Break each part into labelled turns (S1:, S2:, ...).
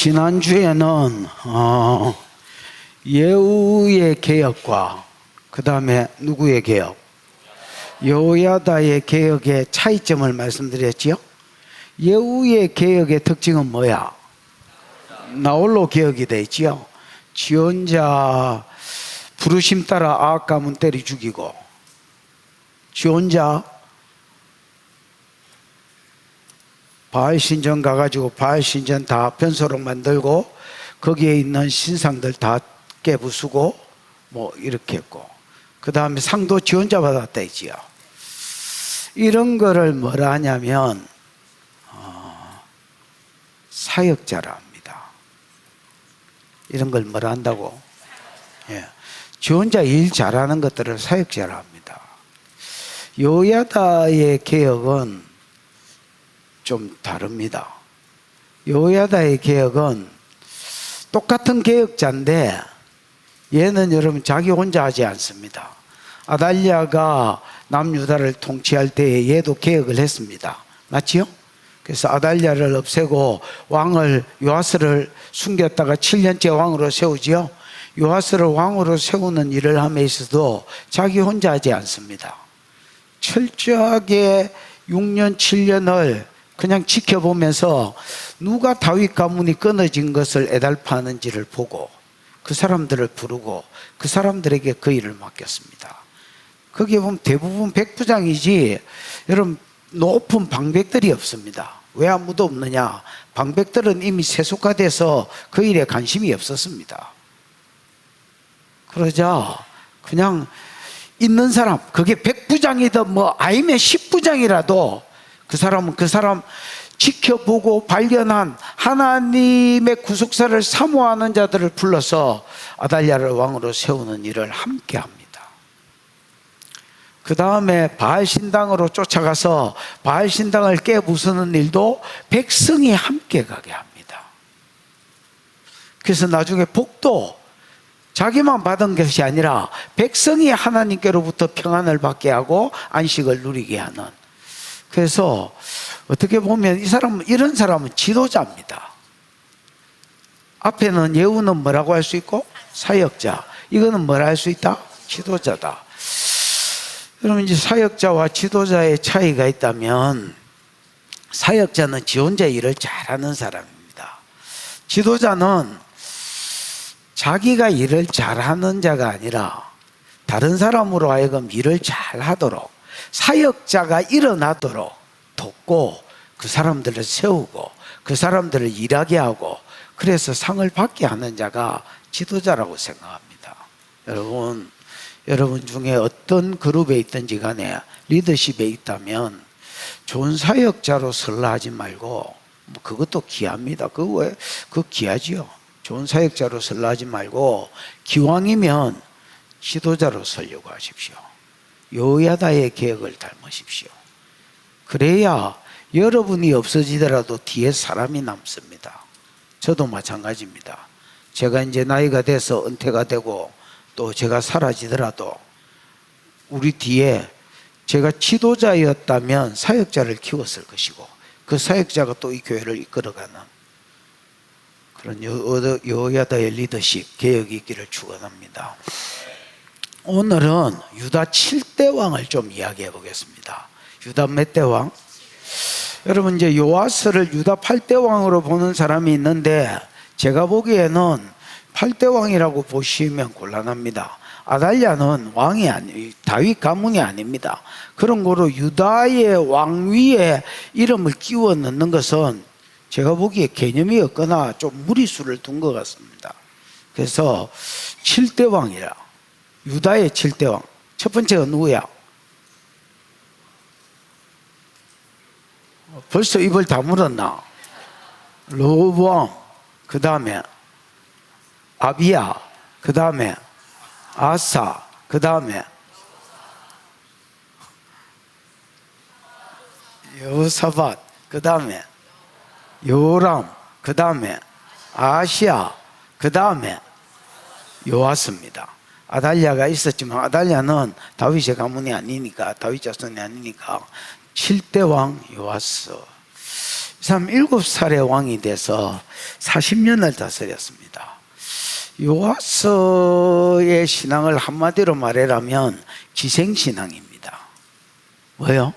S1: 지난주에는 예후의 개혁과 그 다음에 누구의 개혁? 여호야다의 개혁의 차이점을 말씀드렸지요. 예후의 개혁의 특징은 뭐야? 나홀로 개혁이 되어 있지요. 지혼자 부르심 따라 아합 가문 때리 죽이고, 지혼자 바알 신전 가가지고 바알 신전 다 변소록 만들고 거기에 있는 신상들 다 깨부수고 뭐 이렇게 했고, 그 다음에 상도 지원자 받았다 했지요. 이런 거를 뭐라 하냐면 사역자라 합니다. 이런 걸 뭐라 한다고? 지원자 일 잘하는 것들을 사역자라 합니다. 여호야다의 개혁은 좀 다릅니다. 여호야다의 개혁은 똑같은 개혁자인데 얘는 여러분 자기 혼자 하지 않습니다. 아달랴가 남유다를 통치할 때에 얘도 개혁을 했습니다. 맞지요? 그래서 아달랴를 없애고 왕을 요아스를 숨겼다가 7년째 왕으로 세우지요. 요아스를 왕으로 세우는 일을 함에 있어도 자기 혼자 하지 않습니다. 철저하게 6년 7년을 그냥 지켜보면서 누가 다윗 가문이 끊어진 것을 애달파하는지를 보고 그 사람들을 부르고 그 사람들에게 그 일을 맡겼습니다. 거기에 보면 대부분 백부장이지 여러분 높은 방백들이 없습니다. 왜 아무도 없느냐? 방백들은 이미 세속화돼서 그 일에 관심이 없었습니다. 그러자 그냥 있는 사람, 그게 백부장이든 뭐 아니면 10부장이라도 그 사람은 그 사람 지켜보고 발견한 하나님의 구속사를 사모하는 자들을 불러서 아달랴를 왕으로 세우는 일을 함께 합니다. 그 다음에 바알 신당으로 쫓아가서 바알 신당을 깨부수는 일도 백성이 함께 가게 합니다. 그래서 나중에 복도 자기만 받은 것이 아니라 백성이 하나님께로부터 평안을 받게 하고 안식을 누리게 하는. 그래서 어떻게 보면 이 사람은, 이런 사람은 지도자입니다. 앞에는 예후는 뭐라고 할 수 있고 사역자, 이거는 뭐라 할 수 있다? 지도자다. 여러분 이제 사역자와 지도자의 차이가 있다면 사역자는 지 혼자 일을 잘하는 사람입니다. 지도자는 자기가 일을 잘하는 자가 아니라 다른 사람으로 하여금 일을 잘하도록, 사역자가 일어나도록 돕고 그 사람들을 세우고 그 사람들을 일하게 하고 그래서 상을 받게 하는 자가 지도자라고 생각합니다. 여러분 중에 어떤 그룹에 있든지 간에 리더십에 있다면 좋은 사역자로 설라 하지 말고, 그것도 귀합니다. 그거 귀하지요. 좋은 사역자로 설라 하지 말고 기왕이면 지도자로 설려고 하십시오. 여호야다의 개혁을 닮으십시오. 그래야 여러분이 없어지더라도 뒤에 사람이 남습니다. 저도 마찬가지입니다. 제가 이제 나이가 돼서 은퇴가 되고 또 제가 사라지더라도 우리 뒤에 제가 지도자였다면 사역자를 키웠을 것이고 그 사역자가 또 이 교회를 이끌어가는 그런 여호야다의 리더십, 개혁이 있기를 축원합니다. 오늘은 유다 7대 왕을 좀 이야기해 보겠습니다. 유다 몇 대 왕? 여러분 이제 요아스를 유다 8대 왕으로 보는 사람이 있는데 제가 보기에는 8대 왕이라고 보시면 곤란합니다. 아달랴는 왕이 다윗 가문이 아닙니다. 그런 거로 유다의 왕위에 이름을 끼워 넣는 것은 제가 보기에 개념이 없거나 좀 무리수를 둔 것 같습니다. 그래서 7대 왕이라, 유다의 7대 왕. 첫 번째가 누구야? 벌써 입을 다물었나? 르호보암, 그 다음에 아비야, 그 다음에 아사, 그 다음에 여호사밧, 그 다음에 요람, 그 다음에 아시야, 그 다음에 요아스입니다. 아달랴가 있었지만 아달랴는 다윗의 가문이 아니니까, 다윗 자손이 아니니까 7대 왕 요아스. 사람 7살의 왕이 돼서 40년을 다스렸습니다. 요아스의 신앙을 한마디로 말하라면 기생신앙입니다. 뭐요?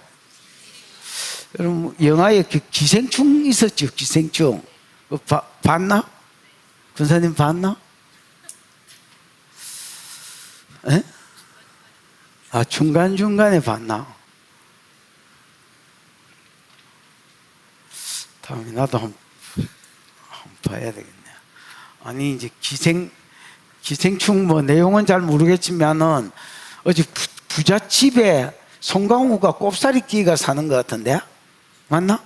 S1: 여러분 영화에 기생충 있었죠? 기생충 봤나? 군사님 봤나? 에? 아, 중간중간에 봤나? 다음에 나도 한번 봐야 되겠네. 아니, 이제 기생충 뭐 내용은 잘 모르겠지만은 어제 부잣집에 송강호가 꼽사리 끼가 사는 것 같은데? 맞나?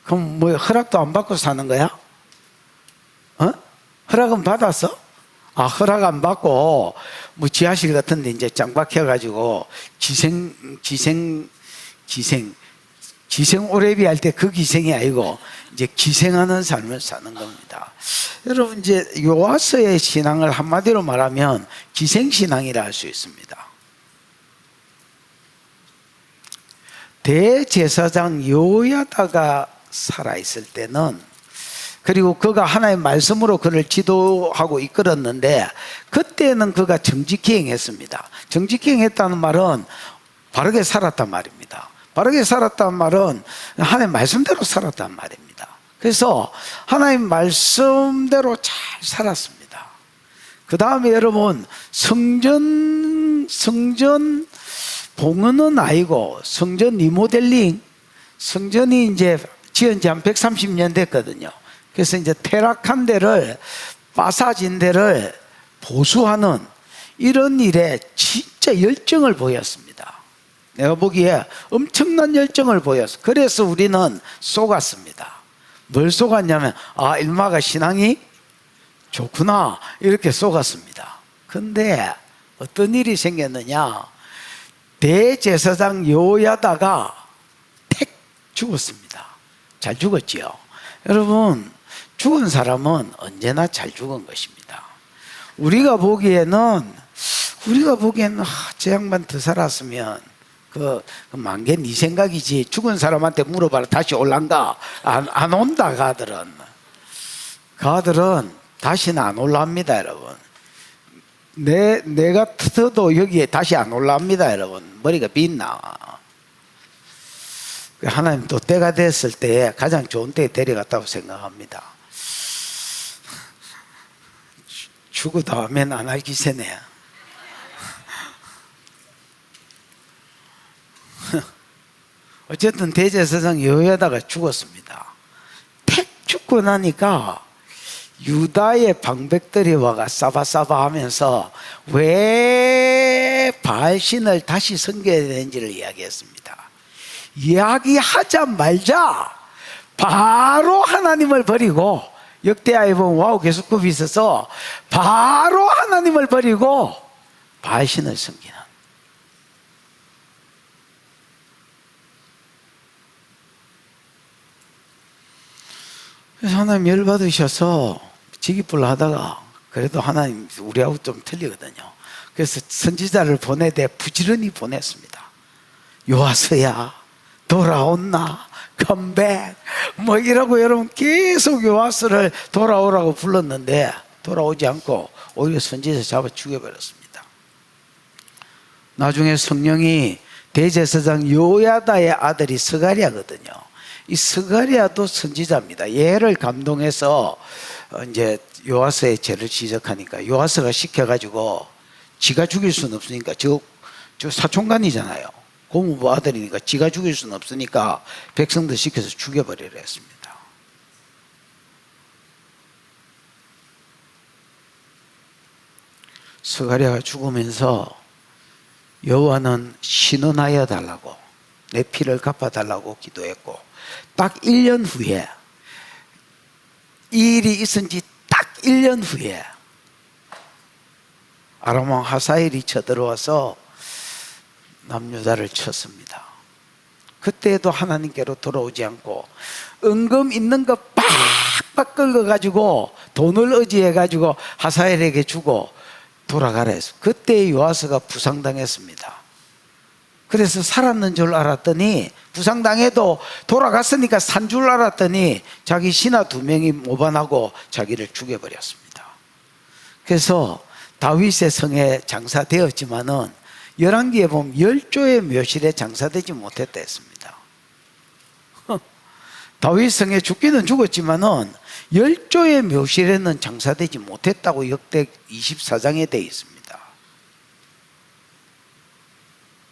S1: 그럼 뭐 허락도 안 받고 사는 거야? 어? 허락은 받았어? 아, 허락 안 받고 뭐 지하실 같은데 이제 짱 박혀가지고 기생 오래비 할 때 그 기생이 아니고 이제 기생하는 삶을 사는 겁니다. 여러분 이제 요아스의 신앙을 한마디로 말하면 기생신앙이라 할 수 있습니다. 대제사장 요야다가 살아있을 때는, 그리고 그가 하나의 말씀으로 그를 지도하고 이끌었는데, 그때는 그가 정직히 행했습니다. 정직히 행했다는 말은 바르게 살았단 말입니다. 바르게 살았단 말은 하나님 말씀대로 살았단 말입니다. 그래서 하나님 말씀대로 잘 살았습니다. 그 다음에 여러분 성전 봉헌은 아니고 성전 리모델링, 성전이 이제 지은 지 한 130년 됐거든요. 그래서 이제 퇴락한 데를, 빠사진 데를 보수하는 이런 일에 진짜 열정을 보였습니다. 내가 보기에 엄청난 열정을 보였어. 그래서 우리는 속았습니다. 뭘 속았냐면, 아, 일마가 신앙이 좋구나, 이렇게 속았습니다. 근데 어떤 일이 생겼느냐, 대제사장 요야다가 택 죽었습니다. 잘 죽었지요. 여러분, 죽은 사람은 언제나 잘 죽은 것입니다. 우리가 보기에는 저 양반 더 살았으면 만개 네 생각이지, 죽은 사람한테 물어봐라 다시 올란가? 안 온다. 가들은 다시는 안 올라옵니다. 여러분, 내가 터도 여기에 다시 안 올라옵니다. 여러분, 머리가 빛나. 하나님 또 때가 됐을 때 가장 좋은 때에 데려갔다고 생각합니다. 죽어도 아멘 안 할 기세네. 어쨌든 대제사장 여호야다가 죽었습니다. 택 죽고 나니까 유다의 방백들이 와가 싸바싸바 하면서 왜 바알신을 다시 섬겨야 되는지를 이야기했습니다. 이야기하자마자 바로 하나님을 버리고, 역대하에 보면 와우 계속급이 있어서 바로 하나님을 버리고 바알신을 섬기는. 그래서 하나님 열받으셔서 지기불 하다가, 그래도 하나님 우리하고 좀 틀리거든요. 그래서 선지자를 보내되 부지런히 보냈습니다. 요아스야 돌아온나, 컴백 뭐 이라고 여러분 계속 요아스를 돌아오라고 불렀는데 돌아오지 않고 오히려 선지자 잡아 죽여버렸습니다. 나중에 성령이 대제사장 요야다의 아들이 스가랴거든요. 이 스가랴도 선지자입니다. 얘를 감동해서 이제 요아스의 죄를 지적하니까, 요아스가 시켜가지고 지가 죽일 수는 없으니까, 저 사촌간이잖아요. 고모부 아들이니까 지가 죽일 수는 없으니까 백성들 시켜서 죽여버리려 했습니다. 스가랴가 죽으면서 여호와는 신원하여 달라고, 내 피를 갚아달라고 기도했고, 딱 1년 후에, 이 일이 있은 지 딱 1년 후에 아람 왕 하사엘이 쳐들어와서 남유다를 쳤습니다. 그때도 하나님께로 돌아오지 않고 은금 있는 거 빡빡 긁어가지고 돈을 의지해가지고 하사엘에게 주고 돌아가라 했어. 그때 요아스가 부상당했습니다. 그래서 살았는 줄 알았더니, 부상당해도 돌아갔으니까 산 줄 알았더니 자기 신하 2명이 모반하고 자기를 죽여버렸습니다. 그래서 다윗의 성에 장사되었지만은 열왕기에 보면 열조의 묘실에 장사되지 못했다 했습니다. 다윗 성에 죽기는 죽었지만은 열조의 묘실에는 장사되지 못했다고 역대 24장에 되어 있습니다.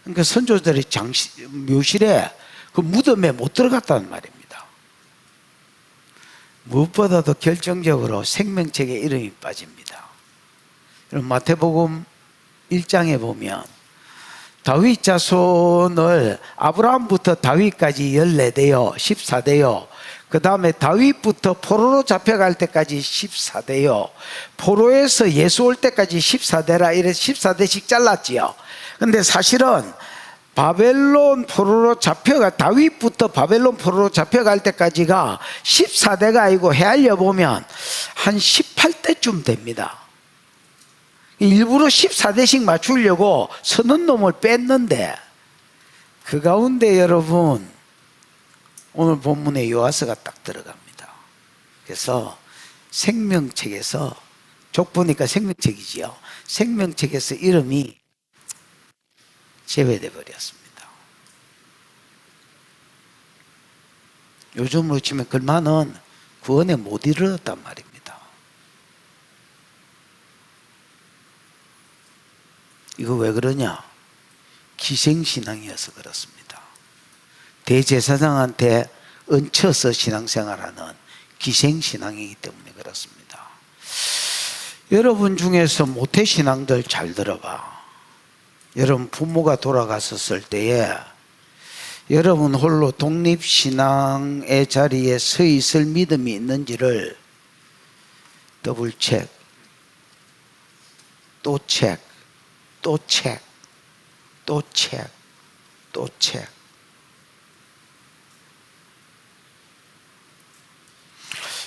S1: 그러니까 선조들이 묘실에 그 무덤에 못 들어갔다는 말입니다. 무엇보다도 결정적으로 생명책에 이름이 빠집니다. 마태복음 1장에 보면 다윗 자손을 아브라함부터 다윗까지 14대요 14대요, 그 다음에 다윗부터 포로로 잡혀갈 때까지 14대요, 포로에서 예수 올 때까지 14대라 이래서 14대씩 잘랐지요. 근데 사실은 바벨론 포로로 다윗부터 바벨론 포로로 잡혀갈 때까지가 14대가 아니고 헤아려 보면 한 18대쯤 됩니다. 일부러 14대씩 맞추려고 서는 놈을 뺐는데, 그 가운데 여러분 오늘 본문에 요아스가 딱 들어갑니다. 그래서 생명책에서, 족보니까 생명책이지요, 생명책에서 이름이 제외돼 버렸습니다. 요즘으로 치면 그만은 구원에 못 이르렀단 말입니다. 이거 왜 그러냐? 기생신앙이어서 그렇습니다. 대제사장한테 얹혀서 신앙생활하는 기생신앙이기 때문에 그렇습니다. 여러분 중에서 모태신앙들 잘 들어봐. 여러분 부모가 돌아갔었을 때에 여러분 홀로 독립신앙의 자리에 서 있을 믿음이 있는지를 더블 체크, 또 체크, 또 체크, 또 체크, 또 체크.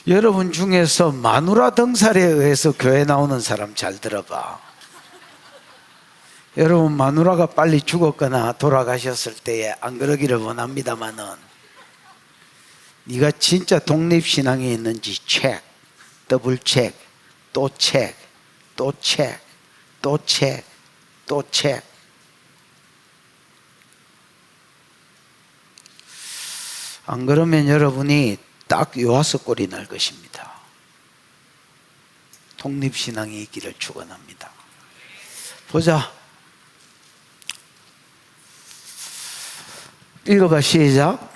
S1: 여러분 중에서 마누라 등살에 의해서 교회 나오는 사람 잘 들어봐. 여러분 마누라가 빨리 죽었거나 돌아가셨을 때에 안 그러기를 원합니다마는, 네가 진짜 독립신앙에 있는지 체크, 더블 체크, 또 체크, 또 체크, 또 체크, 또 체크. 안 그러면 여러분이 딱 요아스 꼴이 날 것입니다. 독립신앙이 있기를 축원합니다. 보자. 읽어봐, 시작.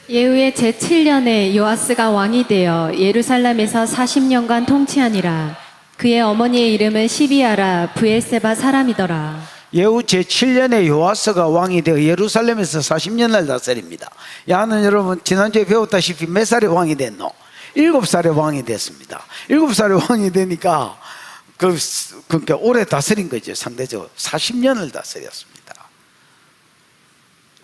S2: 예후의 제7년에 요아스가 왕이 되어 예루살렘에서 40년간 통치하니라. 그의 어머니의 이름은 시비아라 브엘세바 사람이더라.
S1: 예후 제7년에 요아스가 왕이 되어 예루살렘에서 40년을 다스립니다. 야는 여러분 지난주에 배웠다시피 몇 살에 왕이 됐노? 7살에 왕이 됐습니다. 7살에 왕이 되니까 그러니까 오래 다스린 거죠. 상대적으로 40년을 다스렸습니다.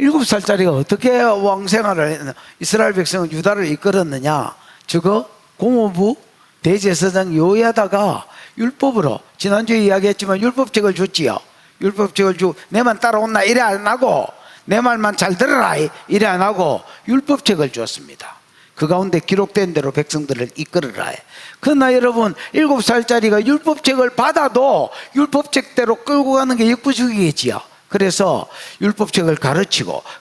S1: 7살짜리가 어떻게 왕생활을, 이스라엘 백성은 유다를 이끌었느냐? 저거 공업부 대제사장 요야다가 율법으로, 지난주에 이야기했지만 율법책을 줬지요. 율법책을 주고 내만 따라온나 이래 안 하고, 내 말만 잘 들어라 이래 안 하고 율법책을 줬습니다. 그 가운데 기록된 대로 백성들을 이끌어라 해. 그러나 여러분 7살짜리가 율법책을 받아도 율법책대로 끌고 가는 게 역부족이겠지요. 그래서 율법책을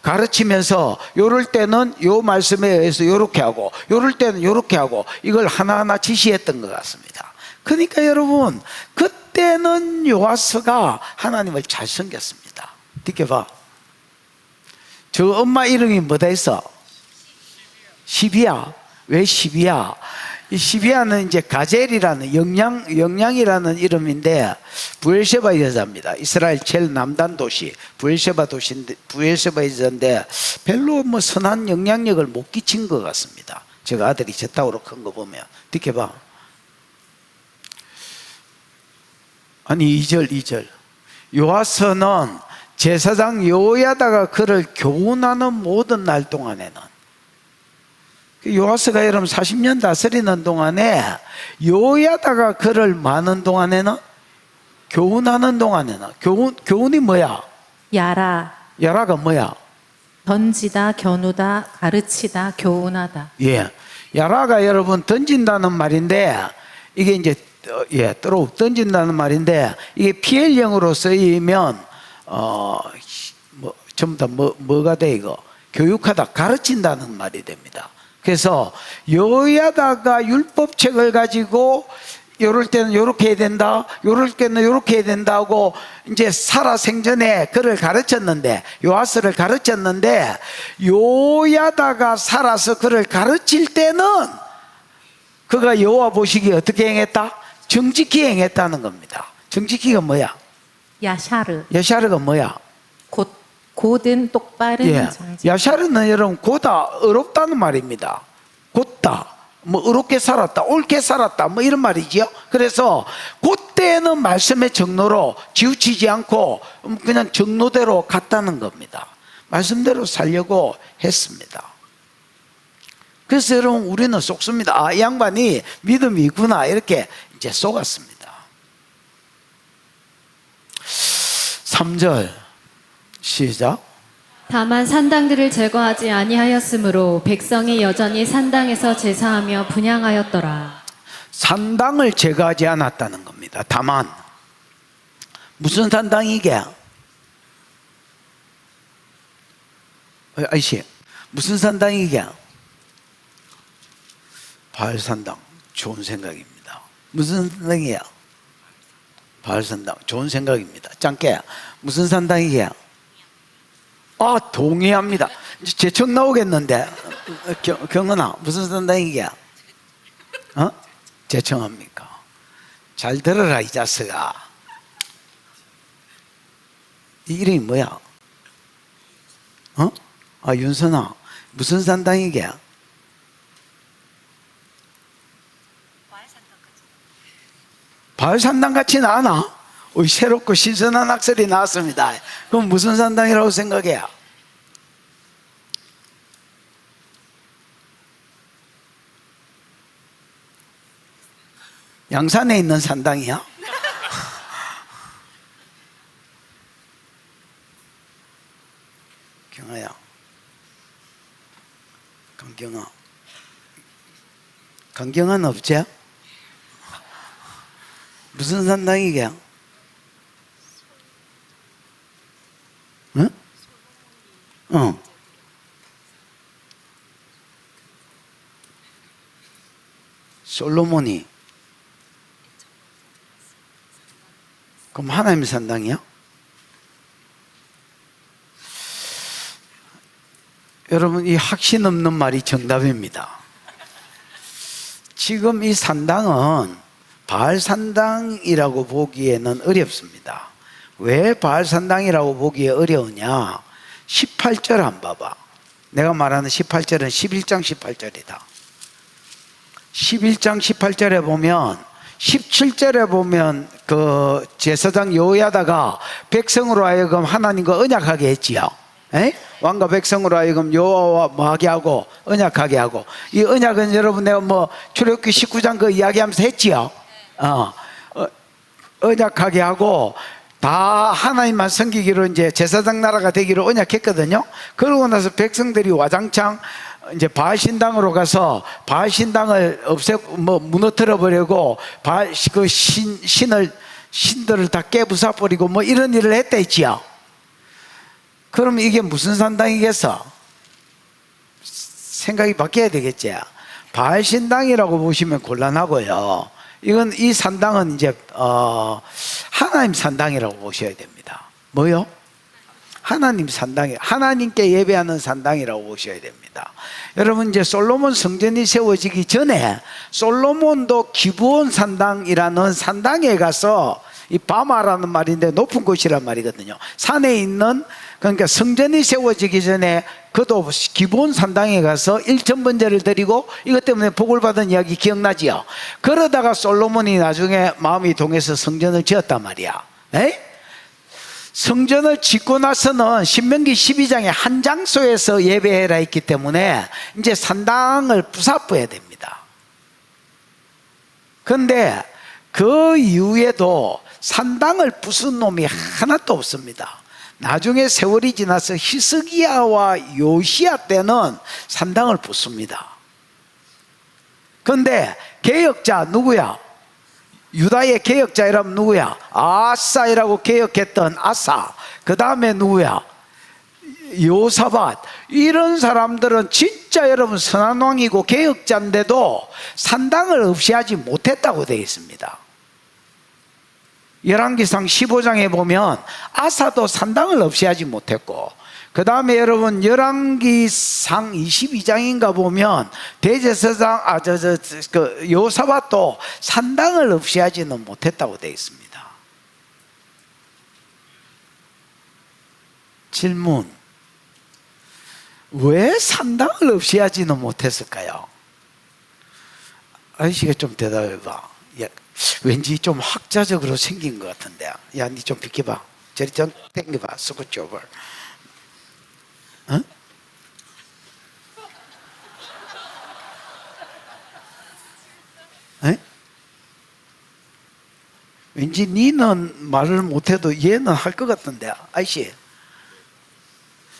S1: 가르치면서 요럴 때는 요 말씀에 의해서 요렇게 하고 요럴 때는 요렇게 하고 이걸 하나하나 지시했던 것 같습니다. 그러니까 여러분 그때는 요아스가 하나님을 잘 섬겼습니다. 느껴봐. 저 엄마 이름이 뭐다 했어? 시비야. 왜 시비야? 이 시비아는 이제 가젤이라는 영양이라는 이름인데 부엘셰바 여자입니다. 이스라엘 제일 남단 도시 부엘셰바 여자인데 별로 뭐 선한 영향력을 못 끼친 것 같습니다. 제가 아들이 제 따위로 큰 거 보면. 느껴봐. 아니 2절 요아스는 제사장 요야다가 그를 교훈하는 모든 날 동안에는, 요아스가 여러분 40년 다스리는 동안에 요야다가 그를 많은 동안에는, 교훈하는 동안에는, 교훈이 뭐야?
S2: 야라.
S1: 야라가 뭐야?
S3: 던지다, 겨누다, 가르치다, 교훈하다.
S1: 예. 야라가 여러분 던진다는 말인데 이게 이제 throw 던진다는 말인데 이게 PL형으로 쓰이면 뭐 전부 다 뭐가 돼 이거? 교육하다, 가르친다는 말이 됩니다. 그래서 여야다가 율법책을 가지고 요럴 때는 요렇게 해야 된다, 요럴 때는 요렇게 해야 된다고 이제 살아 생전에 그를 가르쳤는데, 요아스를 가르쳤는데, 요야다가 살아서 그를 가르칠 때는 그가 여호와 보시기에 어떻게 행했다? 정직히 행했다는 겁니다. 정직히가 뭐야?
S3: 야샤르,
S1: 야샤르가 뭐야?
S3: 곧은 똑바른
S1: 예.
S3: 정직.
S1: 야샤르는 여러분 고다, 어렵다는 말입니다. 곧다, 뭐 어렵게 살았다, 옳게 살았다, 뭐 이런 말이지요. 그래서 그때는 말씀의 정로로 치우치지 않고 그냥 정로대로 갔다는 겁니다. 말씀대로 살려고 했습니다. 그래서 여러분 우리는 속습니다. 아, 이 양반이 믿음이 있구나 이렇게 이제 속았습니다. 3절 시작.
S2: 다만 산당들을 제거하지 아니하였으므로 백성이 여전히 산당에서 제사하며 분향하였더라.
S1: 산당을 제거하지 않았다는 겁니다. 다만 무슨 산당이게? 아이씨, 무슨 산당이게? 바알 산당. 좋은 생각입니다. 무슨 산당이야? 바알 산당. 좋은 생각입니다. 짱깨, 무슨 산당이게? 아, 동의합니다. 이제 제청 나오겠는데. 경은아, 무슨 산당이게? 제청합니까? 잘 들어라 이 자식아. 이 이름이 뭐야? 아, 윤선아, 무슨 산당이게? 바알 산당 같지는 않아? 새롭고 신선한 학설이 나왔습니다. 그럼 무슨 산당이라고 생각해요? 양산에 있는 산당이야? 경아야, 강경아, 강경아는 없지? 무슨 산당이게? 응? 솔로몬이. 그럼 하나님의 산당이야? 여러분, 이 확신 없는 말이 정답입니다. 지금 이 산당은 바알 산당이라고 보기에는 어렵습니다. 왜 바알 산당이라고 보기에 어려우냐? 18절 안 봐봐. 내가 말하는 18절은 11장 18절이다. 11장 18절에 보면 17절에 보면 그 제사장 여호야다가 백성으로 하여금 하나님과 언약하게 했지요. 왕과 백성으로 하여금 여호와와 뭐하게 하고 언약하게 하고, 이 언약은 여러분 내가 뭐 출애굽기 19장 그 이야기하면서 했지요. 언약하게 하고 다 하나님만 섬기기로 이제 제사장 나라가 되기로 언약했거든요. 그러고 나서 백성들이 와장창 이제 바알 신당으로 가서 바알 신당을 무너뜨려 버리고 바알 그 신들을 다 깨부숴 버리고 뭐 이런 일을 했다 했지요. 그럼 이게 무슨 산당이겠어? 생각이 바뀌어야 되겠지. 바알 신당이라고 보시면 곤란하고요. 이건 이 산당은 이제 하나님 산당이라고 보셔야 됩니다. 뭐요? 하나님 산당이, 하나님께 예배하는 산당이라고 보셔야 됩니다. 여러분, 이제 솔로몬 성전이 세워지기 전에 솔로몬도 기브온 산당이라는 산당에 가서, 이 바마라는 말인데 높은 곳이란 말이거든요. 산에 있는, 그러니까 성전이 세워지기 전에 그도 기브온 산당에 가서 일천번제를 드리고 이것 때문에 복을 받은 이야기 기억나지요? 그러다가 솔로몬이 나중에 마음이 동해서 성전을 지었단 말이야. 성전을 짓고 나서는 신명기 12장에 한 장소에서 예배해라 했기 때문에 이제 산당을 부사부해야 됩니다. 그런데 그 이후에도 산당을 부순 놈이 하나도 없습니다. 나중에 세월이 지나서 히스기야와 요시야 때는 산당을 붙습니다. 그런데 개혁자 누구야? 유다의 개혁자이라면 누구야? 아사이라고 개혁했던 아사. 그 다음에 누구야? 요사밧. 이런 사람들은 진짜 여러분 선한 왕이고 개혁자인데도 산당을 없이 하지 못했다고 되어 있습니다. 열왕기상 15장에 보면 아사도 산당을 없이 하지 못했고, 그 다음에 여러분 열왕기상 22장인가 보면 대제사장 요사밧도 산당을 없이 하지는 못했다고 되어 있습니다. 질문: 왜 산당을 없이 하지는 못했을까요? 아저씨가 좀 대답해봐. 왠지 좀 학자적으로 생긴 것 같은데. 야, 니 좀 비켜봐. 저리 좀 당겨봐. 스쿠치 오버. 어? 에? 왠지 니는 말을 못해도 얘는 할 것 같던데. 아이씨,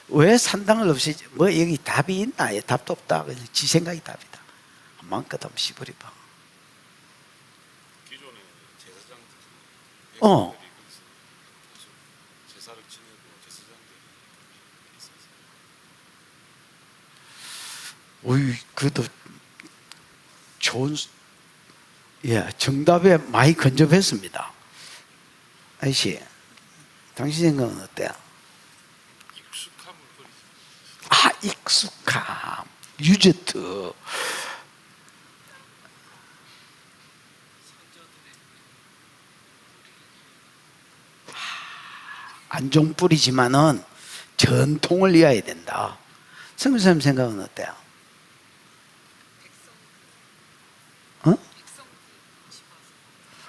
S1: 왜 산당을 없이, 뭐 여기 답이 있나? 답도 없다. 그냥 지 생각이 답이다. 마음껏 한번 씹어봐.
S4: 기존에 제사장 제사를 지내고 제사장들이 있었어요.
S1: 오이, 그래도 좋은, 정답에 많이 근접했습니다. 아이씨, 당신 생각은 어때요?
S4: 익숙함을 버리지.
S1: 아, 익숙함, 유저트. 안종뿌리지만은 전통을 이어야 된다. 성교사님 생각은 어때요? 어?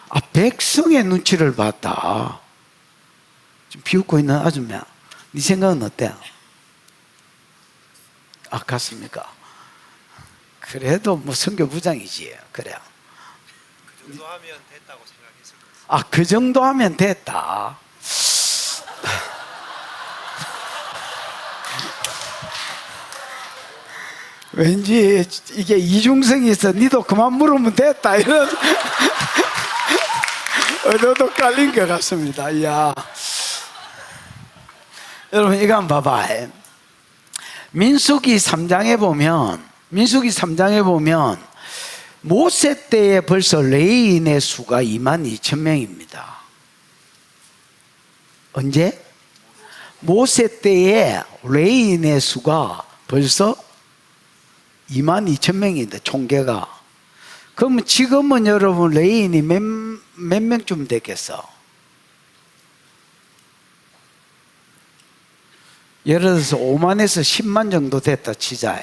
S1: 아, 백성의 눈치를 봤다. 지금 비웃고 있는 아줌마, 네 생각은 어때요? 아, 같습니까? 그래도 뭐 선교부장이지. 그래.
S4: 그 정도 하면 됐다고 생각했을 거예요.
S1: 아, 그 정도 하면 됐다. 왠지 이게 이중성이 있어. 니도 그만 물으면 됐다, 이런 의도도 깔린 것 같습니다. 이야. 여러분 이거 한번 봐봐. 민수기 3장에 보면 모세 때에 벌써 레위인의 수가 22,000명입니다. 언제? 모세 때에 레위인의 수가 벌써 22,000명인데 총계가. 그러면 지금은 여러분 레위인이 몇 명쯤 됐겠어? 예를 들어서 5만에서 10만 정도 됐다 치자.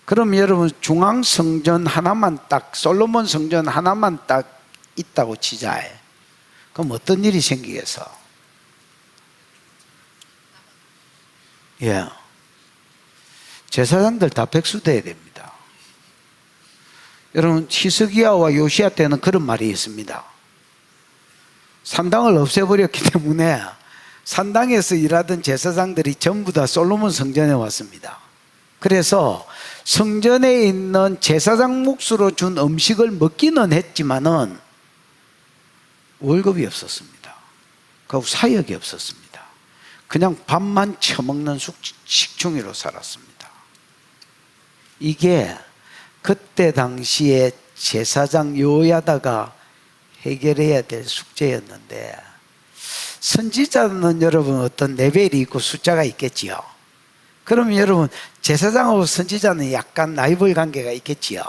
S1: 그럼 여러분 중앙성전 하나만 딱, 솔로몬 성전 하나만 딱 있다고 치자. 그럼 어떤 일이 생기겠어? 제사장들 다 백수돼야 됩니다. 여러분 히스기야와 요시야 때는 그런 말이 있습니다. 산당을 없애버렸기 때문에 산당에서 일하던 제사장들이 전부 다 솔로몬 성전에 왔습니다. 그래서 성전에 있는 제사장 몫으로 준 음식을 먹기는 했지만은 월급이 없었습니다. 그리고 사역이 없었습니다. 그냥 밥만 처먹는 식충이로 살았습니다. 이게 그때 당시에 제사장 요야다가 해결해야 될 숙제였는데, 선지자는 여러분 어떤 레벨이 있고 숫자가 있겠지요. 그러면 여러분 제사장하고 선지자는 약간 라이벌 관계가 있겠지요.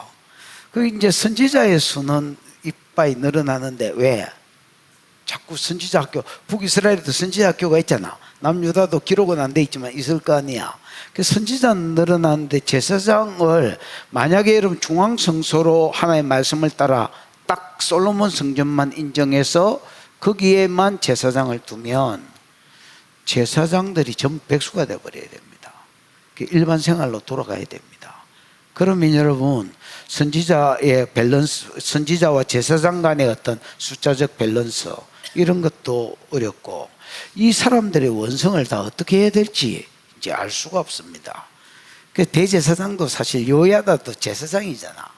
S1: 그 이제 선지자의 수는 이빠이 늘어나는데 왜? 자꾸 선지자 학교, 북이스라엘에도 선지자 학교가 있잖아. 남유다도 기록은 안 돼 있지만 있을 거 아니야. 그 선지자는 늘어나는데 제사장을 만약에 여러분 중앙성소로 하나의 말씀을 따라 딱 솔로몬 성전만 인정해서 거기에만 제사장을 두면 제사장들이 전부 백수가 되어버려야 됩니다. 일반 생활로 돌아가야 됩니다. 그러면 여러분 선지자의 밸런스, 선지자와 제사장 간의 어떤 숫자적 밸런스 이런 것도 어렵고, 이 사람들의 원성을 다 어떻게 해야 될지 이제 알 수가 없습니다. 그 대제사장도 사실 요야다도 제사장이잖아.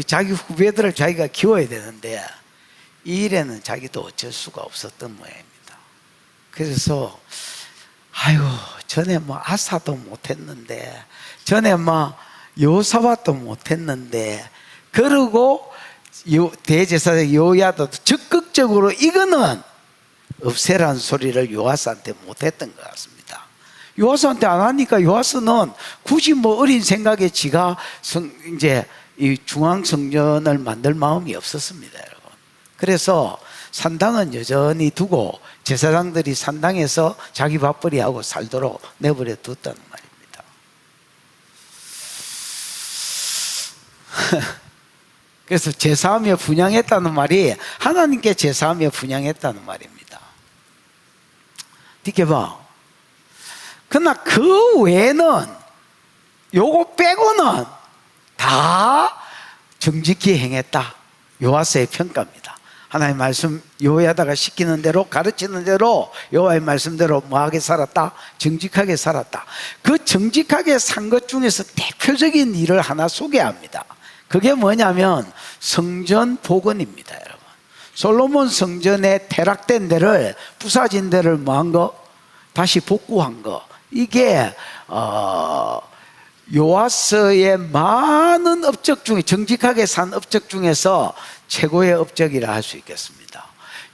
S1: 자기 후배들을 자기가 키워야 되는데 이 일에는 자기도 어쩔 수가 없었던 모양입니다. 그래서 아이고 전에 뭐 아사도 못했는데 전에 뭐 요사밭도 못했는데 그러고 대제사장 요야도 적극적으로 이거는 없애라는 소리를 요아스한테 못했던 것 같습니다. 요아스한테 안 하니까 요아스는 굳이 뭐 어린 생각에 지가 이제 이 중앙 성전을 만들 마음이 없었습니다, 여러분. 그래서 산당은 여전히 두고 제사장들이 산당에서 자기 밥벌이 하고 살도록 내버려 뒀다는 말입니다. 그래서 제사하며 분향했다는 말이 하나님께 제사하며 분향했다는 말입니다. 느껴봐. 그러나 그 외에는 요거 빼고는 다 정직히 행했다. 요아스의 평가입니다. 하나님의 말씀 요야다가 시키는 대로 가르치는 대로 여호와의 말씀대로 뭐하게 살았다? 정직하게 살았다. 그 정직하게 산 것 중에서 대표적인 일을 하나 소개합니다. 그게 뭐냐면 성전 복원입니다, 여러분. 솔로몬 성전에 퇴락된 데를 부사진 데를 뭐한 거? 다시 복구한 거. 이게 요아스의 많은 업적 중에 정직하게 산 업적 중에서 최고의 업적이라 할 수 있겠습니다.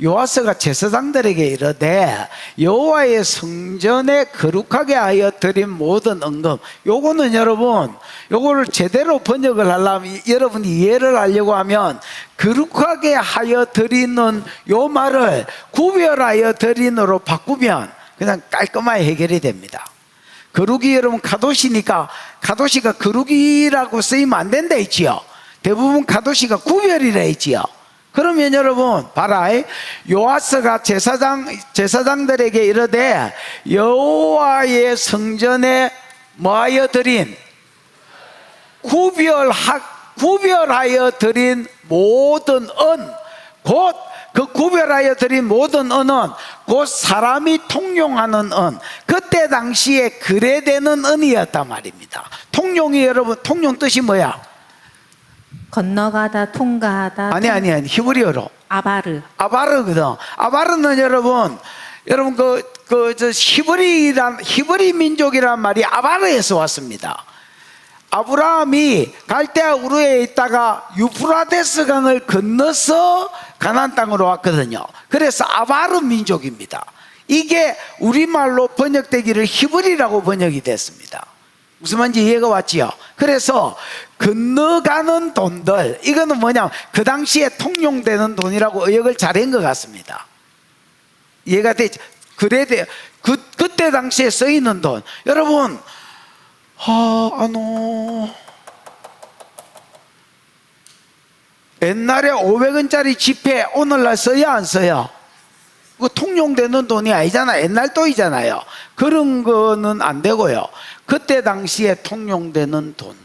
S1: 요아스가 제사장들에게 이르되 여호와의 성전에 거룩하게 하여 드린 모든 언금, 요거는 여러분 요거를 제대로 번역을 하려면 여러분이 이해를 하려고 하면 거룩하게 하여 드리는 요 말을 구별하여 드린으로 바꾸면 그냥 깔끔하게 해결이 됩니다. 거룩이 여러분 가도시니까 가도시가 거룩이라고 쓰이면 안 된다 했지요. 대부분 가도시가 구별이라 했지요. 그러면 여러분 봐라, 요아스가 제사장들에게 이르되 여호와의 성전에 뭐하여 드린 구별하여 드린 모든 은, 곧 그 구별하여 드린 모든 은은 곧 사람이 통용하는 은, 그때 당시에 거래되는 은이었단 말입니다. 통용이 여러분, 통용 뜻이 뭐야?
S3: 건너가다, 통과하다.
S1: 아니 히브리어로
S3: 아바르거든.
S1: 아바르는 여러분 히브리 민족이란 말이 아바르에서 왔습니다. 아브라함이 갈대아 우르에 있다가 유프라데스 강을 건너서 가나안 땅으로 왔거든요. 그래서 아바르 민족입니다. 이게 우리말로 번역되기를 히브리라고 번역이 됐습니다. 무슨 말인지 이해가 왔지요? 그래서 건너가는 돈들, 이거는 뭐냐면 그 당시에 통용되는 돈이라고 의역을 잘한 것 같습니다. 이해가 되죠? 그때 당시에 쓰이는 돈, 여러분 옛날에 500원짜리 지폐 오늘날 써야 안 써요? 그 통용되는 돈이 아니잖아. 옛날 돈이잖아요. 그런 거는 안 되고요. 그때 당시에 통용되는 돈,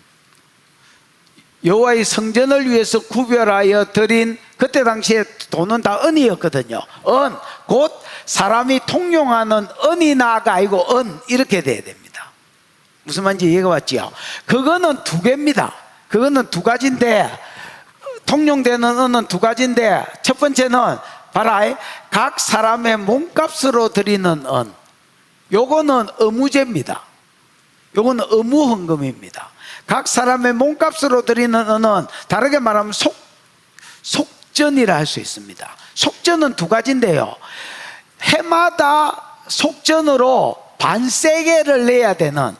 S1: 여호와의 성전을 위해서 구별하여 드린, 그때 당시에 돈은 다 은이었거든요. 은, 곧 사람이 통용하는 은이나가 아니고 은, 이렇게 돼야 됩니다. 무슨 말인지 이해가 왔지요? 그거는 두 개입니다. 그거는 두 가지인데, 통용되는 은은 두 가지인데, 첫 번째는 봐라, 각 사람의 몸값으로 드리는 은, 요거는 의무제입니다. 요거는 의무헌금입니다. 각 사람의 몸값으로 드리는 은은 다르게 말하면 속전이라 할 수 있습니다. 속전은 두 가지인데요, 해마다 속전으로 반세겔을 내야 되는,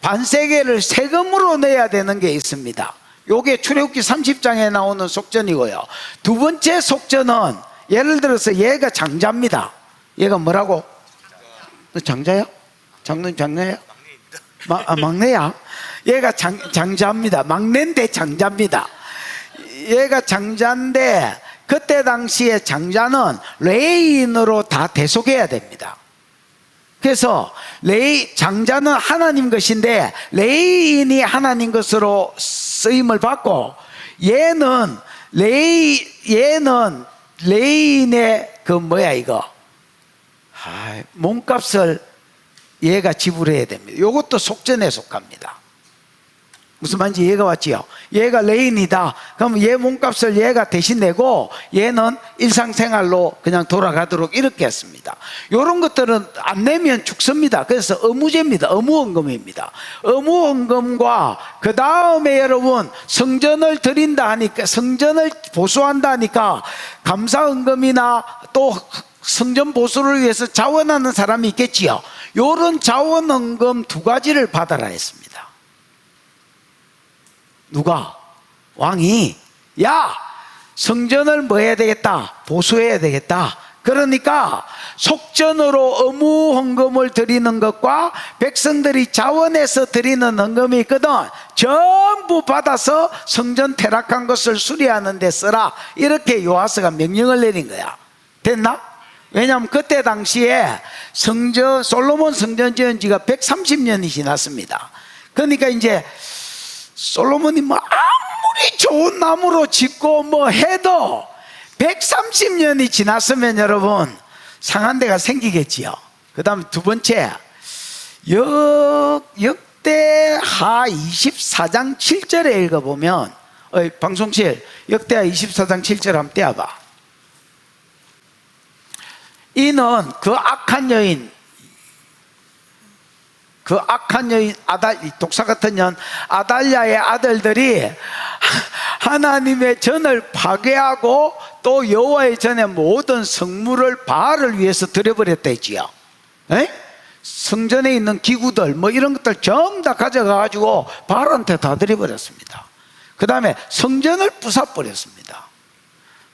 S1: 반세겔을 세금으로 내야 되는 게 있습니다. 요게 출애굽기 30장에 나오는 속전이고요. 두 번째 속전은 예를 들어서 얘가 장자입니다. 얘가 뭐라고? 너 장자야? 장자야? 막내야? 얘가 장자입니다. 막내인데 장자입니다. 얘가 장자인데 그때 당시에 장자는 레위인으로 다 대속해야 됩니다. 그래서 장자는 하나님 것인데 레위인이 하나님 것으로 쓰임을 받고, 얘는 레위인의 그 뭐야 이거 몸값을 얘가 지불해야 됩니다. 이것도 속전에 속합니다. 무슨 말인지 이해가 왔지요? 얘가 레인이다. 그럼 얘 몸값을 얘가 대신 내고 얘는 일상생활로 그냥 돌아가도록 이렇게 했습니다. 이런 것들은 안 내면 죽습니다. 그래서 의무제입니다. 의무헌금입니다. 의무헌금과 그 다음에 여러분 성전을 드린다 하니까, 성전을 보수한다 하니까 감사헌금이나 또 성전 보수를 위해서 자원하는 사람이 있겠지요. 이런 자원헌금 두 가지를 받아라 했습니다. 누가? 왕이 야 성전을 뭐 해야 되겠다? 보수해야 되겠다. 그러니까 속전으로 의무 헌금을 드리는 것과 백성들이 자원해서 드리는 헌금이 있거든. 전부 받아서 성전 퇴락한 것을 수리하는 데 쓰라. 이렇게 요아스가 명령을 내린 거야. 됐나? 왜냐하면 그때 당시에 솔로몬 성전 지은 지가 130년이 지났습니다. 그러니까 이제 솔로몬이 뭐 아무리 좋은 나무로 짓고 뭐 해도 130년이 지났으면 여러분 상한 데가 생기겠지요. 그 다음에 두 번째, 역대하 24장 7절에 읽어보면, 방송실 역대하 24장 7절 한번 떼어봐. 이는 그 악한 여인 독사 같은 년 아달랴의 아들들이 하나님의 전을 파괴하고 또 여호와의 전에 모든 성물을 바알을 위해서 드려버렸다 했지요. 성전에 있는 기구들 뭐 이런 것들 전부 다 가져가 가지고 바알한테 다 드려버렸습니다. 그 다음에 성전을 부숴버렸습니다.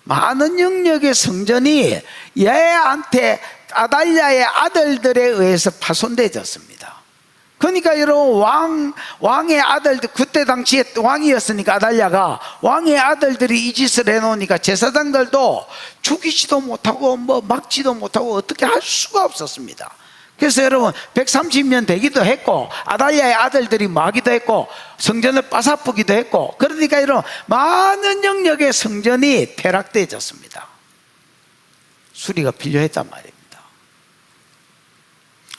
S1: 많은 영역의 성전이 얘한테 아달랴의 아들들에 의해서 파손되어졌습니다. 그러니까 여러분 왕의 아들들, 그때 당시에 왕이었으니까 아달랴가 왕의 아들들이 이 짓을 해놓으니까 제사장들도 죽이지도 못하고 뭐 막지도 못하고 어떻게 할 수가 없었습니다. 그래서 여러분 130년 되기도 했고 아달랴의 아들들이 마기도 했고 성전을 빠사쁘기도 했고, 그러니까 이런 많은 영역의 성전이 퇴락되어졌습니다. 수리가 필요했단 말입니다.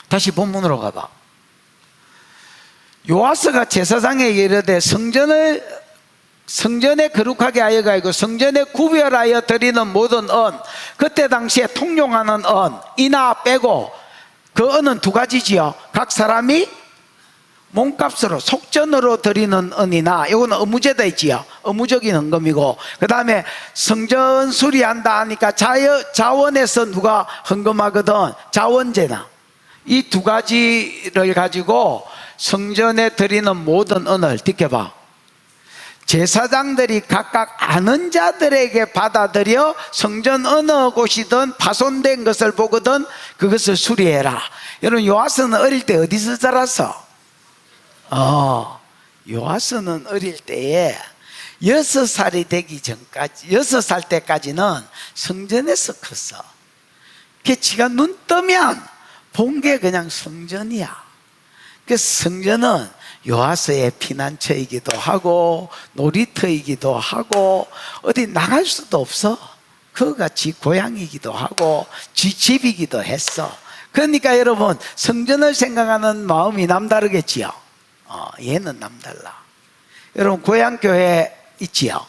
S1: 다시 본문으로 가봐. 요아스가 제사장에게 이르되 성전에 거룩하게 하여 가지고 성전에 구별하여 드리는 모든 은, 그때 당시에 통용하는 은 이나 빼고, 그 은은 두 가지지요. 각 사람이 몸값으로 속전으로 드리는 은이나, 이거는 의무제다 있지요. 의무적인 헌금이고, 그 다음에 성전 수리한다 하니까 자원에서 누가 헌금하거든, 자원제나, 이 두 가지를 가지고 성전에 드리는 모든 은을 지켜봐. 제사장들이 각각 아는 자들에게 받아들여 성전 어느 곳이든 파손된 것을 보거든 그것을 수리해라. 여러분 요아스는 어릴 때 어디서 자랐어? 요아스는 어릴 때에 6살이 되기 전까지, 6살 때까지는 성전에서 컸어. 그 지가 눈 뜨면 본 게 그냥 성전이야. 그 성전은 요아스의 피난처이기도 하고 놀이터이기도 하고 어디 나갈 수도 없어. 그가 지 고향이기도 하고 지 집이기도 했어. 그러니까 여러분 성전을 생각하는 마음이 남다르겠지요. 얘는 남달라. 여러분 고향교회 있지요.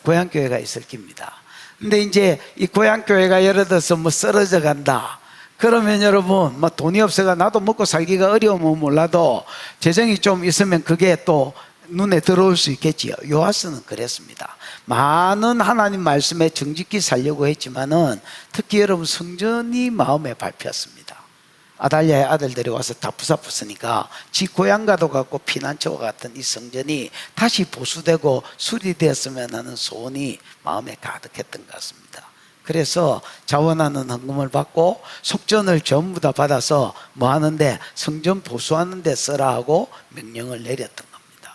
S1: 고향교회가 있을 겁니다. 근데 이제 이 고향교회가 예를 들어서 뭐 쓰러져 간다 그러면 여러분 뭐 돈이 없어가 나도 먹고 살기가 어려우면 몰라도 재정이 좀 있으면 그게 또 눈에 들어올 수 있겠지요. 요아스는 그랬습니다. 많은 하나님 말씀에 정직히 살려고 했지만은 특히 여러분 성전이 마음에 밟혔습니다. 아달랴의 아들들이 와서 다 부숴부으니까 지 고향과도 같고 피난처와 같은 이 성전이 다시 보수되고 수리되었으면 하는 소원이 마음에 가득했던 것 같습니다. 그래서 자원하는 헌금을 받고 속전을 전부 다 받아서 뭐 하는데 성전 보수하는 데 쓰라 하고 명령을 내렸던 겁니다.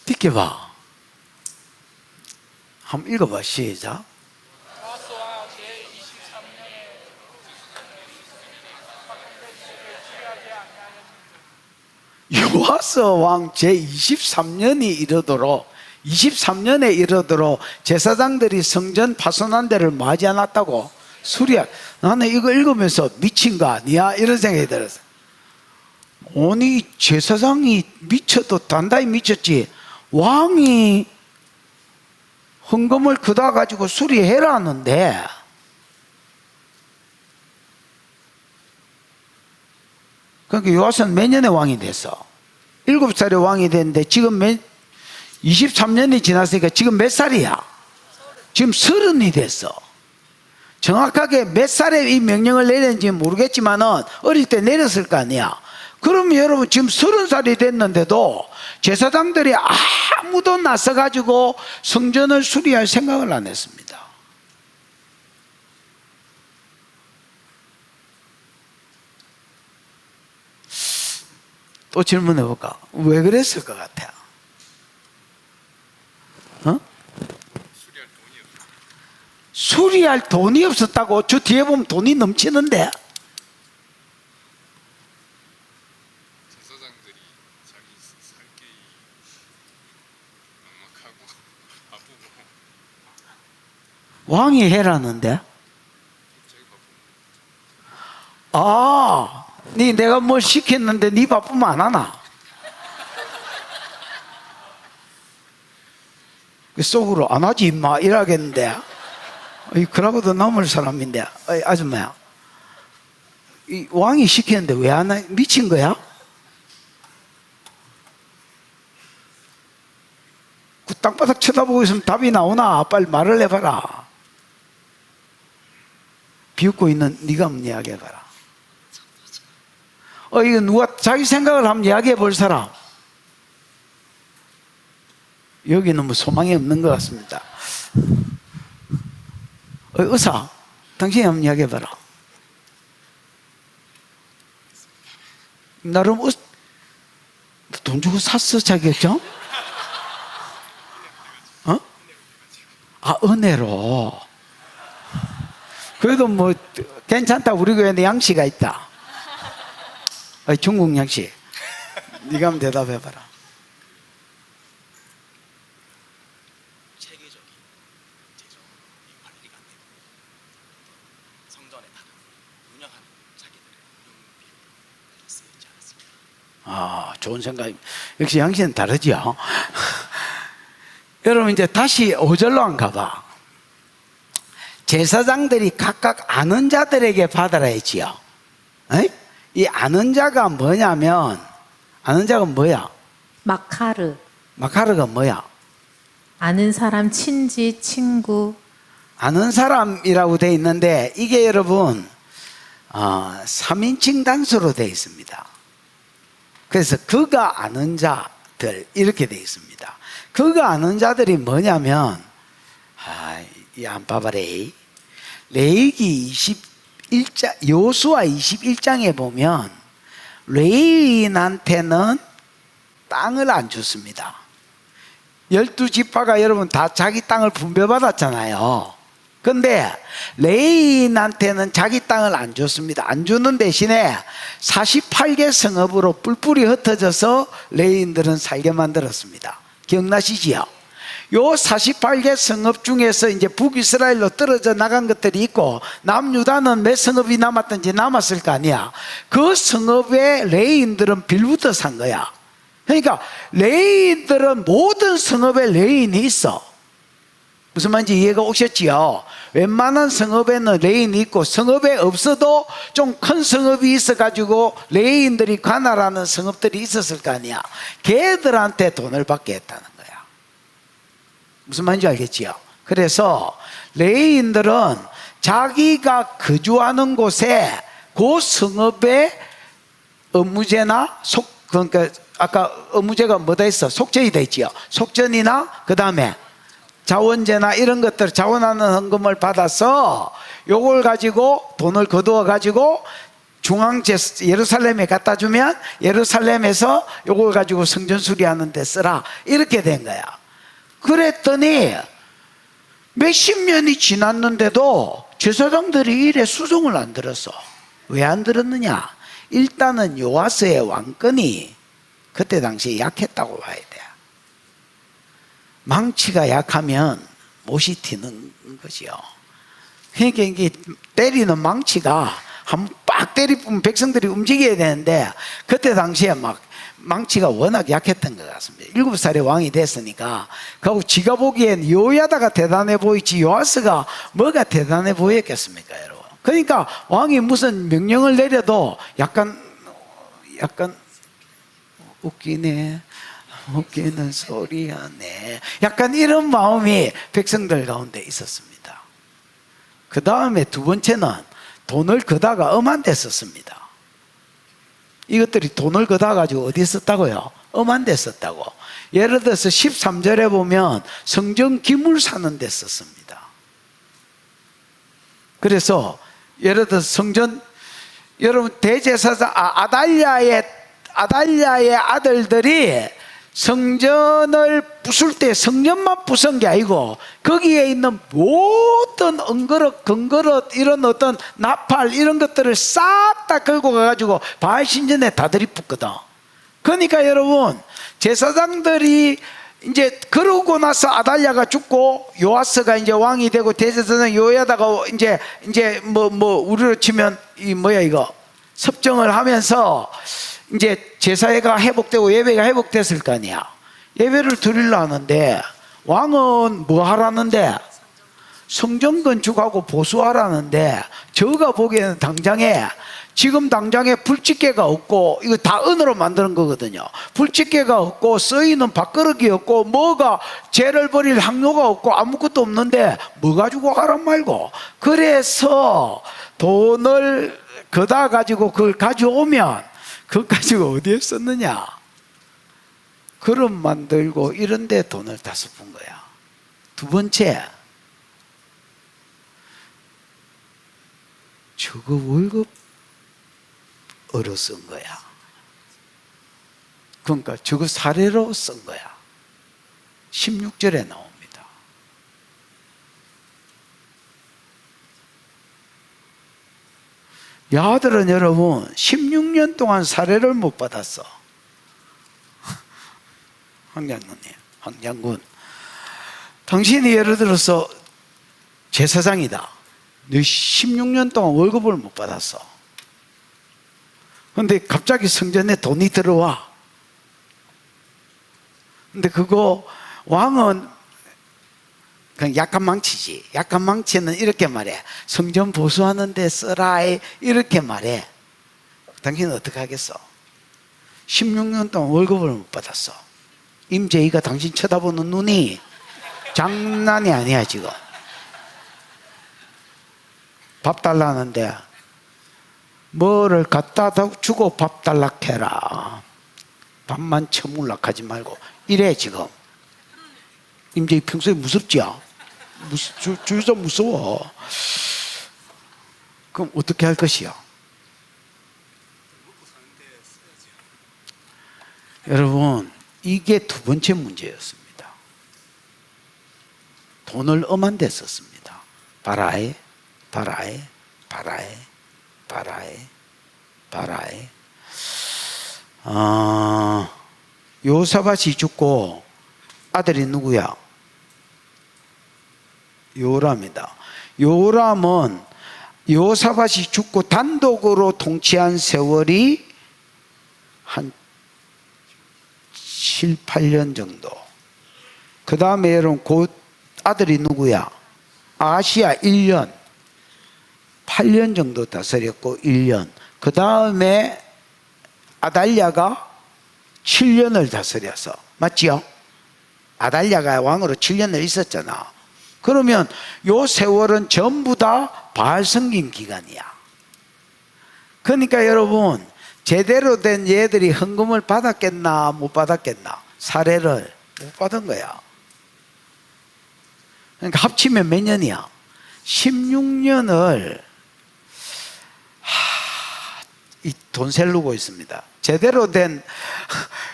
S1: 비켜봐. 한번 읽어봐. 시작. 요아스 왕 제23년이 이르도록 23년에 이르도록 제사장들이 성전 파손한 데를 뭐하지 않았다고? 수리하. 나는 이거 읽으면서 미친 거 아니야? 이런 생각이 들었어. 아니 제사장이 미쳐도 단단히 미쳤지, 왕이 헌금을 그다 가지고 수리해라는데 그러니까 요아스는 몇 년에 왕이 됐어? 7살에 왕이 됐는데 지금 23년이 지났으니까 지금 몇 살이야? 지금 30이 됐어. 정확하게 몇 살에 이 명령을 내렸는지 모르겠지만은 어릴 때 내렸을 거 아니야. 그러면 여러분 지금 30살이 됐는데도 제사장들이 아무도 나서가지고 성전을 수리할 생각을 안 했습니다. 또 질문해 볼까? 왜 그랬을 것 같아? 어? 수리할 돈이 없었다고? 저 뒤에 보면 돈이 넘치는데.
S5: 제사장들이 자기 살 길이 막막하고 바쁘고
S1: 왕이 해라는데? 아, 내가 뭘 시켰는데 네 바쁘면 안 하나? 속으로 안 하지 임마 이러겠는데, 그러고도 넘을 사람인데, 아줌마야, 이 왕이 시키는데 왜 안 해? 미친 거야? 그 땅바닥 쳐다보고 있으면 답이 나오나? 빨리 말을 해봐라. 비웃고 있는 네가 한번 이야기해봐라. 이거 누가 자기 생각을 한번 이야기해 볼 사람? 여기는 뭐 소망이 없는 것 같습니다. 의사, 당신이 한번 이야기해 봐라. 나름 돈 주고 샀어 자격증? 어? 은혜로. 그래도 뭐 괜찮다. 우리 교회는 양씨가 있다. 중국 양씨. 네가 한번 대답해 봐라.
S6: 체계적인 재정이 관리가 안 되고 성전에 다른 운영하는 자기들의 운영비용이 쓰이지 않았습니다.
S1: 좋은 생각입니다. 역시 양씨는 다르죠. 여러분 이제 다시 5절로 한 가봐. 제사장들이 각각 아는 자들에게 받아라 했지요. 이 아는 자가 뭐냐면, 아는 자가 뭐야?
S3: 마카르.
S1: 마카르가 뭐야?
S3: 아는 사람, 친지, 친구.
S1: 아는 사람이라고 돼 있는데 이게 여러분 3인칭 단수로 돼 있습니다. 그래서 그가 아는 자들 이렇게 돼 있습니다. 그가 아는 자들이 뭐냐면 이 안 봐봐래. 레위기 21장, 여호수아 21장에 보면 레위인한테는 땅을 안 줬습니다. 12지파가 여러분 다 자기 땅을 분배받았잖아요. 근데 레위인한테는 자기 땅을 안 줬습니다. 안 주는 대신에 48개 성읍으로 뿔뿔이 흩어져서 레위인들은 살게 만들었습니다. 기억나시지요? 요 48개 성읍 중에서 이제 북이스라엘로 떨어져 나간 것들이 있고 남유다는 몇 성읍이 남았든지 남았을 거 아니야. 그 성읍에 레위인들은 빌부터 산 거야. 그러니까 레위인들은 모든 성읍에 레위인이 있어. 무슨 말인지 이해가 오셨지요? 웬만한 성읍에는 레위인이 있고 성읍에 없어도 좀 큰 성읍이 있어가지고 레위인들이 관할하는 성읍들이 있었을 거 아니야. 걔들한테 돈을 받게 했다는 거야. 무슨 말인지 알겠지요? 그래서 레위인들은 자기가 거주하는 곳에 그 성읍의 업무제나 그러니까 아까 업무제가 뭐다 있어? 속전이 돼 있지요. 속전이나 그 다음에 자원제나 이런 것들, 자원하는 헌금을 받아서 요걸 가지고 돈을 거두어 가지고 예루살렘에 갖다 주면 예루살렘에서 요걸 가지고 성전 수리하는 데 쓰라, 이렇게 된 거야. 그랬더니 몇십 년이 지났는데도 제사장들이 일에 수종을 안 들었어. 왜 안 들었느냐? 일단은 요아스의 왕권이 그때 당시에 약했다고 봐야 돼. 망치가 약하면 못이 튀는 거지요. 그러니까 이게 때리는 망치가 한 빡 때리면 백성들이 움직여야 되는데 그때 당시에 막 망치가 워낙 약했던 것 같습니다. 7살에 왕이 됐으니까 그리고 지가 보기엔 요야다가 대단해 보이지 요아스가 뭐가 대단해 보였겠습니까, 여러분? 그러니까 왕이 무슨 명령을 내려도 약간 웃기네, 웃기는 소리 하네, 약간 이런 마음이 백성들 가운데 있었습니다. 그 다음에 두 번째는 돈을 거다가 엄한 데 썼습니다. 이것들이 돈을 거다 가지고 어디에 썼다고요? 엄한 데 썼다고. 예를 들어서 13절에 보면 성전 기물 사는 데 썼습니다. 그래서 예를 들어서 성전, 여러분 대제사장 아달랴의 아들들이 성전을 부술 때 성전만 부순 게 아니고 거기에 있는 모든 은그릇, 금그릇, 이런 어떤 나팔 이런 것들을 싹 다 걸고 가가지고 바알 신전에 다 들이붓거든. 그러니까 여러분, 제사장들이 이제 그러고 나서 아달랴가 죽고 요아스가 이제 왕이 되고 대제사장 요야다가 이제 우리로 치면 이 뭐야 이거 섭정을 하면서 이제 제사회가 회복되고 예배가 회복됐을 거 아니야. 예배를 드리려 하는데 왕은 뭐 하라는데? 성전 건축하고 보수하라는데 저가 보기에는 지금 당장에 불집게가 없고 이거 다 은으로 만드는 거거든요. 불집게가 없고 쓰이는 밥그릇이 없고 뭐가 죄를 버릴 항로가 없고 아무것도 없는데 뭐 가지고 하란 말고. 그래서 돈을 거다 가지고 그걸 가져오면 그것 가지고 어디에 썼느냐? 그릇 만들고 이런 데 돈을 다 써본 거야. 두 번째, 저거 월급 으로 쓴 거야. 그러니까 저거 사례로 쓴 거야. 16절에 나옵니다. 야들은 여러분 16년 동안 사례를 못 받았어. 황장군, 당신이 예를 들어서 제사장이다. 너 16년 동안 월급을 못 받았어. 근데 갑자기 성전에 돈이 들어와. 근데 그거 왕은 그냥 약간 망치지. 약간 망치는 이렇게 말해. 성전 보수하는 데 써라 이렇게 말해. 당신은 어떻게 하겠어? 16년 동안 월급을 못 받았어. 임재희가 당신 쳐다보는 눈이 장난이 아니야 지금. 밥 달라는데 뭐를 갖다 주고 밥 달락 해라. 밥만 처물락 하지 말고 이래 지금. 임재희 평소에 무섭지요? 주위에서 무서워. 그럼 어떻게 할 것이요? 여러분, 이게 두 번째 문제였습니다. 돈을 엄한 데 썼습니다. 바라에 요사밭이 죽고 아들이 누구야? 요람이다. 요람은 요사밭이 죽고 단독으로 통치한 세월이 한 7, 8년 정도. 그 다음에 여러분 그 아들이 누구야? 아시야 1년 8년 정도 다스렸고 1년. 그 다음에 아달랴가 7년을 다스렸어. 맞지요? 아달랴가 왕으로 7년을 있었잖아. 그러면 요 세월은 전부 다 바알 섬긴 기간이야. 그러니까 여러분, 제대로 된 얘들이 헌금을 받았겠나 못 받았겠나? 사례를 못 받은 거야. 그러니까 합치면 몇 년이야? 16년을 이 돈 셀르고 있습니다. 제대로 된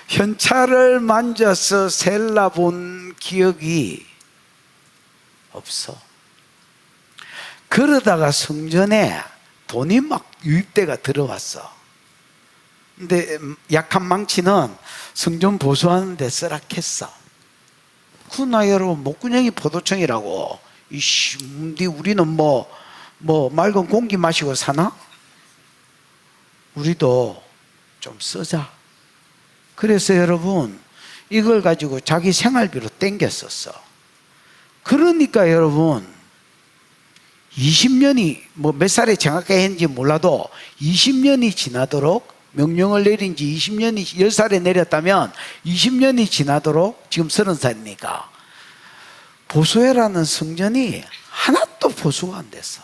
S1: 현찰을 만져서 셀라본 기억이 없어. 그러다가 성전에 돈이 막 유입대가 들어왔어. 근데 약한 망치는 성전 보수하는 데 쓰라 했어. 그나 여러분 목구멍이 포도청이라고. 이씨, 우리는 뭐 맑은 공기 마시고 사나? 우리도 좀 쓰자. 그래서 여러분 이걸 가지고 자기 생활비로 땡겼었어. 그러니까 여러분 20년이 뭐 몇 살에 정확하게 했는지 몰라도 20년이 지나도록 명령을 내린 지 20년이 10살에 내렸다면 20년이 지나도록 지금 30살이니까 보수회라는 성전이 하나도 보수가 안 됐어.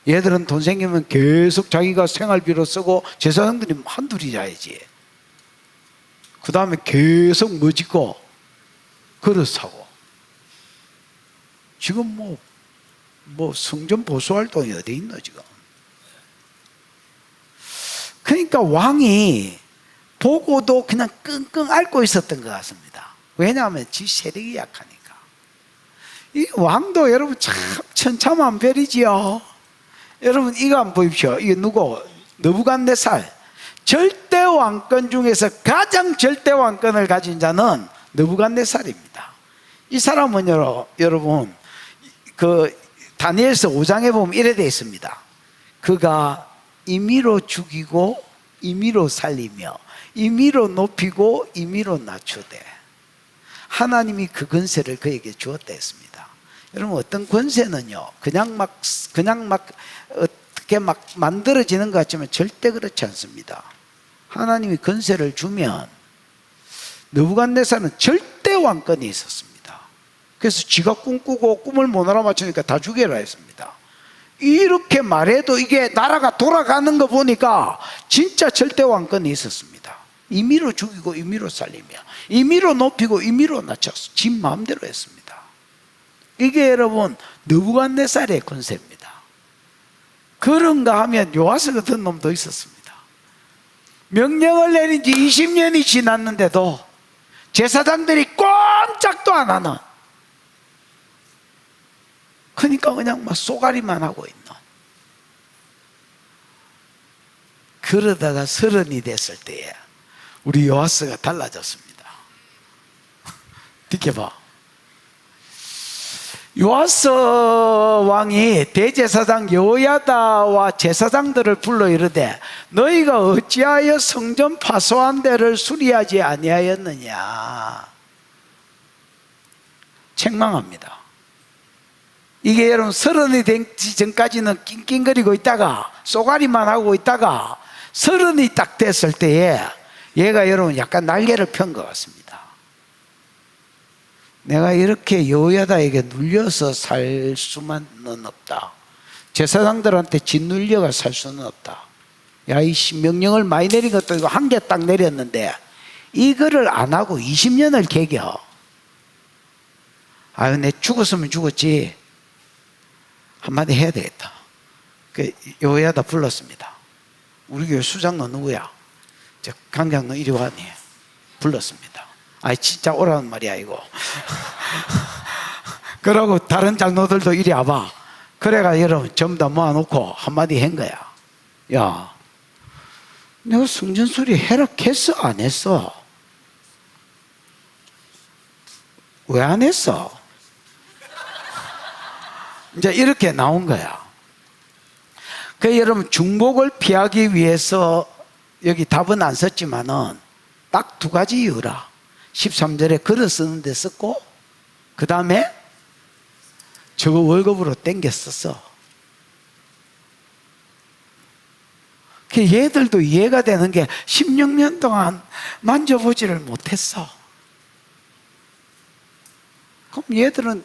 S1: 얘들은 돈 생기면 계속 자기가 생활비로 쓰고 제사장들이 한둘이 자야지. 그 다음에 계속 뭐 짓고 그릇 사고. 지금 뭐 성전 보수할 돈이 어디 있노 지금. 그러니까 왕이 보고도 그냥 끙끙 앓고 있었던 것 같습니다. 왜냐하면 지 세력이 약하니까. 이 왕도 여러분 참 천차만별이지요. 여러분 이거 한번 보십시오. 이게 누구? 느부갓네살. 절대 왕권 중에서 가장 절대 왕권을 가진 자는 느부갓네살입니다. 이 사람은 여러분 그 다니엘서 5장에 보면 이래 되어 있습니다. 그가 임의로 죽이고 임의로 살리며 임의로 높이고 임의로 낮추되 하나님이 그 권세를 그에게 주었다 했습니다. 여러분 어떤 권세는요 그냥 막 어떻게 막 만들어지는 것 같지만 절대 그렇지 않습니다. 하나님이 권세를 주면 느부갓네살은 절대 왕권이 있었습니다. 그래서 지가 꿈꾸고 꿈을 못 알아맞추니까 다 죽여라 했습니다. 이렇게 말해도 이게 나라가 돌아가는 거 보니까 진짜 절대 왕권이 있었습니다. 임의로 죽이고 임의로 살리며 임의로 높이고 임의로 낮춰서 지 마음대로 했습니다. 이게 여러분 느부갓네살의 권세입니다. 그런가 하면 요아스 같은 놈도 있었습니다. 명령을 내린 지 20년이 지났는데도 제사장들이 꼼짝도 안 하는, 그러니까 그냥 막 쏘가리만 하고 있는. 그러다가 30이 됐을 때에 우리 요아스가 달라졌습니다. 느껴봐. 요아스 왕이 대제사장 여호야다와 제사장들을 불러 이르되 너희가 어찌하여 성전 파소한 데를 수리하지 아니하였느냐. 책망합니다. 이게 여러분 30이 되기 전까지는 낑낑거리고 있다가 쏘가리만 하고 있다가 30이 딱 됐을 때에 얘가 여러분 약간 날개를 편 것 같습니다. 내가 이렇게 여호야다에게 눌려서 살 수만은 없다. 제사장들한테 짓눌려가 살 수는 없다. 야, 이 명령을 많이 내린 것도 이거 한 개 딱 내렸는데 이거를 안 하고 20년을 개겨. 아유, 내 죽었으면 죽었지. 한마디 해야 되겠다. 그 여호야다 불렀습니다. 우리 교회 수장너 누구야? 저 강장너 이리 와니. 불렀습니다. 아이 진짜 오라는 말이야 이거. 그러고 다른 장로들도 이리 와봐. 그래가 여러분 전부 다 모아놓고 한마디 한 거야. 야, 내가 성전 수리 허락했어 안 했어? 왜 안 했어? 이제 이렇게 나온 거야. 그 여러분 중복을 피하기 위해서 여기 답은 안 썼지만은 딱 두 가지 이유라. 13절에 글을 쓰는 데 썼고 그 다음에 저거 월급으로 땡겼었어. 얘들도 이해가 되는 게 16년 동안 만져보지를 못했어. 그럼 얘들은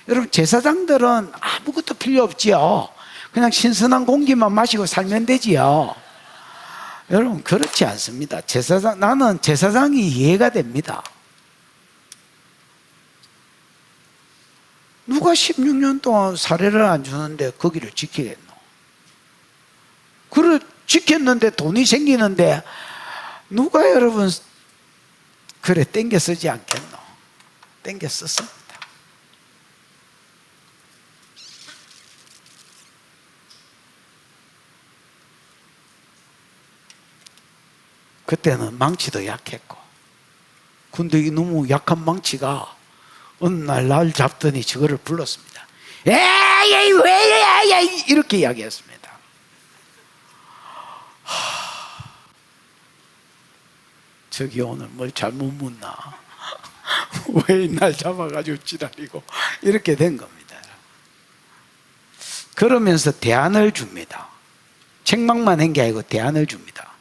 S1: 여러분 제사장들은 아무것도 필요 없지요. 그냥 신선한 공기만 마시고 살면 되지요. 여러분 그렇지 않습니다. 나는 제사장이 이해가 됩니다. 누가 16년 동안 사례를 안 주는데 거기를 지키겠노? 그래 지켰는데 돈이 생기는데 누가 여러분 그래 땡겨 쓰지 않겠노? 땡겨 썼습니다. 그때는 망치도 약했고, 근데 이 너무 약한 망치가 어느 날 잡더니 저거를 불렀습니다. 에이 왜 이렇게 이야기했습니다. 저기 오늘 뭘 잘못 묻나? 왜 날 잡아가지고 지랄이고 이렇게 된 겁니다. 그러면서 대안을 줍니다. 책망만 한 게 아니고 대안을 줍니다.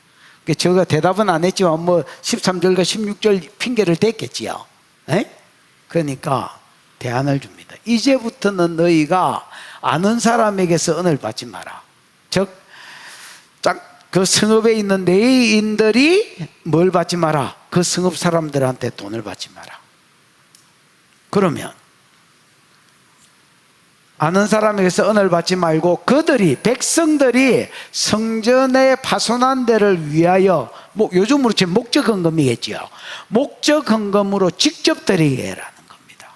S1: 제가 대답은 안 했지만 뭐 13절과 16절 핑계를 댔겠지요. 에? 그러니까 대안을 줍니다. 이제부터는 너희가 아는 사람에게서 은혜를 받지 마라. 즉 그 성읍에 있는 내인들이 뭘 받지 마라? 그 성읍 사람들한테 돈을 받지 마라. 그러면 아는 사람에게서 은혜를 받지 말고 그들이 백성들이 성전에 파손한 데를 위하여 요즘으로 치면 목적 헌금이겠지요. 목적 헌금으로 직접 드리게 해라는 겁니다.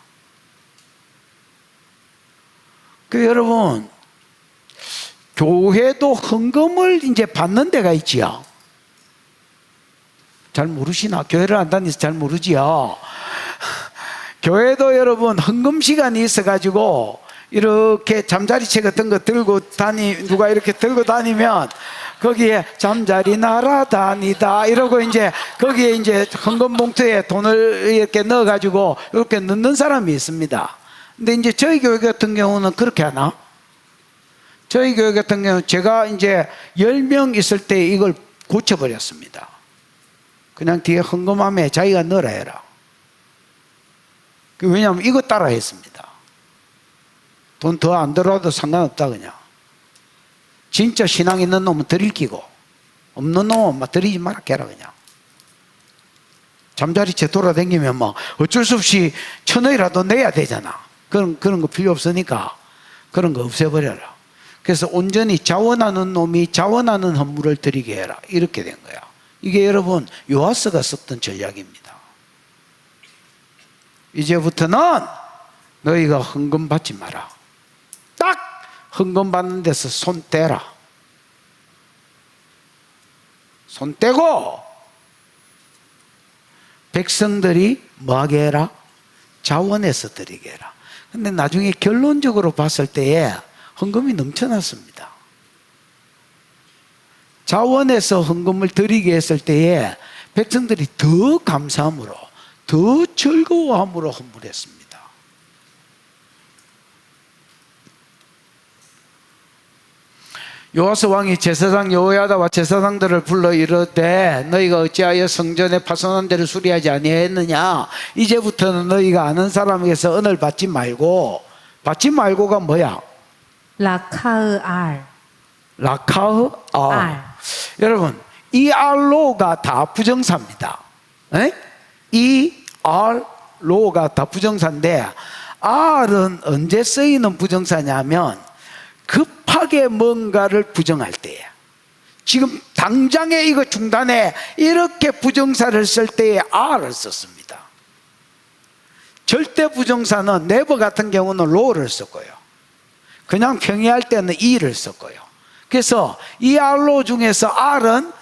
S1: 여러분 교회도 헌금을 이제 받는 데가 있지요. 잘 모르시나? 교회를 안 다니서 잘 모르지요. 교회도 여러분 헌금 시간이 있어가지고 이렇게 잠자리채 같은 거 들고 누가 이렇게 들고 다니면 거기에 잠자리 날아다니다 이러고 이제 거기에 이제 헌금 봉투에 돈을 이렇게 넣어가지고 이렇게 넣는 사람이 있습니다. 근데 이제 저희 교회 같은 경우는 그렇게 하나? 저희 교회 같은 경우는 제가 이제 10명 있을 때 이걸 고쳐버렸습니다. 그냥 뒤에 헌금함에 자기가 넣으라 해라. 왜냐하면 이거 따라 했습니다. 돈 더 안 들어와도 상관없다 그냥. 진짜 신앙 있는 놈은 드릴 끼고 없는 놈은 막 드리지 마라 해라 그냥. 잠자리채 돌아다니면 막 어쩔 수 없이 1,000원이라도 내야 되잖아. 그런 거 필요 없으니까 그런 거 없애버려라. 그래서 온전히 자원하는 놈이 자원하는 헌물을 드리게 해라. 이렇게 된 거야. 이게 여러분 요하스가 썼던 전략입니다. 이제부터는 너희가 헌금 받지 마라. 딱 헌금 받는 데서 손 떼라. 손 떼고 백성들이 뭐하게 해라? 자원해서 드리게 해라. 근데 나중에 결론적으로 봤을 때에 헌금이 넘쳐났습니다. 자원해서 헌금을 드리게 했을 때에 백성들이 더 감사함으로 더 즐거워함으로 헌물했습니다. 요아스 왕이 제사장 여호야다와 제사장들을 불러 이르되 너희가 어찌하여 성전의 파손한 데를 수리하지 아니하였느냐? 이제부터는 너희가 아는 사람에게서 은혜를 받지 말고가 뭐야?
S3: 라카흐 알.
S1: 라카흐 알.
S3: 알.
S1: 여러분 이 알로가 다 부정사입니다. 에? 이 알로가 다 부정사인데 알은 언제 쓰이는 부정사냐면 급하게 뭔가를 부정할 때에, 지금 당장에 이거 중단해 이렇게 부정사를 쓸 때에 R을 썼습니다. 절대 부정사는 never 같은 경우는 low를 썼고요, 그냥 평이할 때는 E를 썼고요. 그래서 이 R로 중에서 R은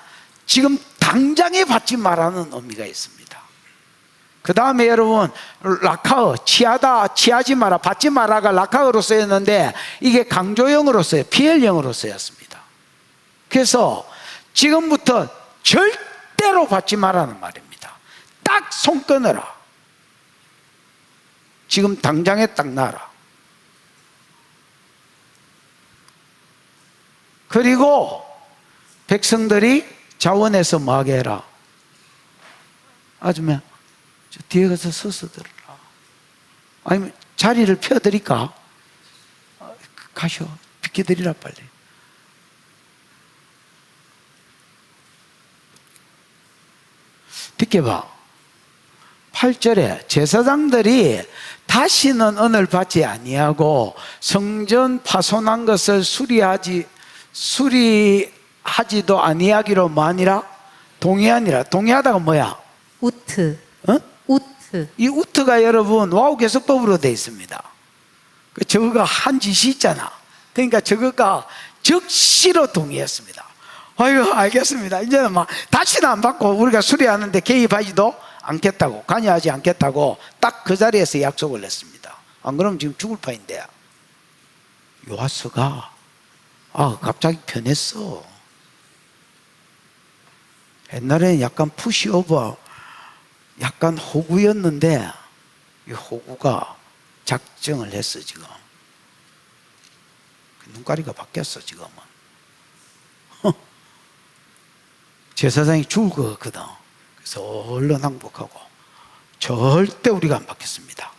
S1: 지금 당장에 받지 말라는 의미가 있습니다. 그 다음에 여러분 라카흐, 취하다, 취하지 마라, 받지 마라가 라카흐로 쓰였는데 이게 강조형으로 써요. PL형으로 쓰였습니다. 그래서 지금부터 절대로 받지 마라는 말입니다. 딱 손 끊어라. 지금 당장에 딱 놔라. 그리고 백성들이 자원해서 뭐하게 해라? 아줌마 저 뒤에 가서 서서 들으라. 아니면 자리를 펴드릴까? 가셔. 비켜드리라 빨리. 비켜봐. 8절에 제사장들이 다시는 은을 받지 아니하고 성전 파손한 것을 수리하지도 아니하기로 뭐하니라? 동의하니라. 동의하다가 뭐야?
S3: 우트.
S1: 어?
S3: 우트.
S1: 이 우트가 여러분 와우 개속법으로 되어 있습니다. 저거가 한 짓이 있잖아. 그러니까 저거가 즉시로 동의했습니다. 아유 알겠습니다. 이제는 막 다시는 안 받고 우리가 수리하는데 개입하지도 않겠다고, 관여하지 않겠다고 딱 그 자리에서 약속을 했습니다. 안 그러면 지금 죽을 판인데. 요하스가 갑자기 변했어. 옛날에는 약간 푸시오버, 약간 호구였는데 이 호구가 작정을 했어. 지금 눈가리가 바뀌었어. 지금은 제사장이 죽을 것 같거든. 그래서 얼른 항복하고 절대 우리가 안 받겠습니다.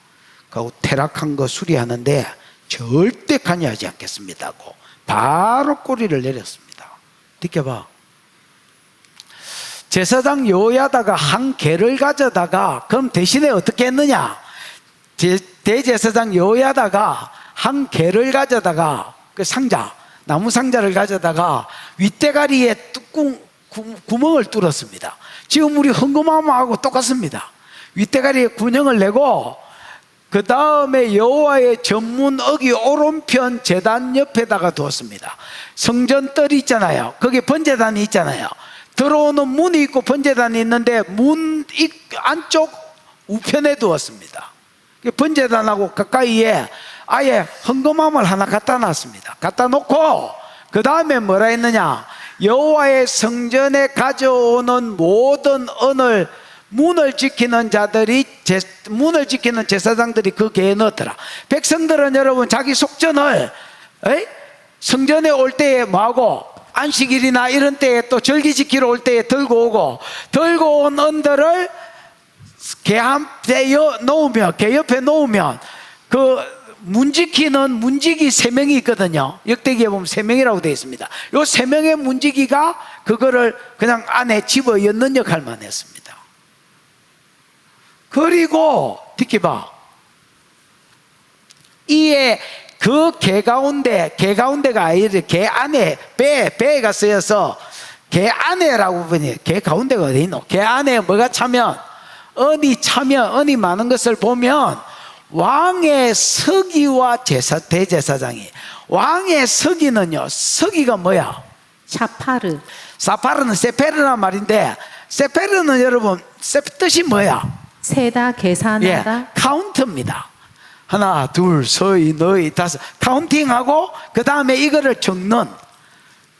S1: 그리고 퇴락한 거 수리하는데 절대 관여하지 않겠습니다 하고 바로 꼬리를 내렸습니다. 느껴봐. 제사장 요야다가 한 개를 가져다가 그럼 대신에 어떻게 했느냐? 대제사장 요야다가 한 개를 가져다가 그 상자, 나무 상자를 가져다가 윗대가리에 구멍을 뚫었습니다. 지금 우리 헌금함하고 똑같습니다. 윗대가리에 군형을 내고 그 다음에 여호와의 전문 어기 오른편 제단 옆에다가 두었습니다. 성전 뜰이 있잖아요. 거기 번제단이 있잖아요. 들어오는 문이 있고 번제단이 있는데 문 안쪽 우편에 두었습니다. 번제단하고 가까이에 아예 헌금함을 하나 갖다 놨습니다. 갖다 놓고 그 다음에 뭐라 했느냐? 여호와의 성전에 가져오는 모든 은을 문을 지키는 자들이 문을 지키는 제사장들이 그 개에 넣었더라. 백성들은 여러분 자기 속전을 성전에 올 때에 뭐하고 안식일이나 이런 때에 또 절기 지키러 올 때에 들고 오고 들고 온 은들을 개 옆에 놓으면 그 문지기는 문지기 3명이 있거든요. 역대기에 보면 3명이라고 되어 있습니다. 요 3명의 문지기가 그거를 그냥 안에 집어 넣는 역할만 했습니다. 그리고 듣기봐. 이에 그 개 가운데가 아니라 개 안에 배가 쓰여서 개 안에라고 보니 개 가운데가 어디 있노? 개 안에 뭐가 차면 은이 많은 것을 보면 왕의 서기와 대제사장이 왕의 서기는요. 서기가 뭐야?
S3: 샤파르.
S1: 사파르는 세페르란 말인데 세페르는 여러분 뜻이 뭐야?
S3: 세다, 계산하다.
S1: 카운트입니다. 하나, 둘, 서이, 너희, 다섯 카운팅하고 그 다음에 이거를 적는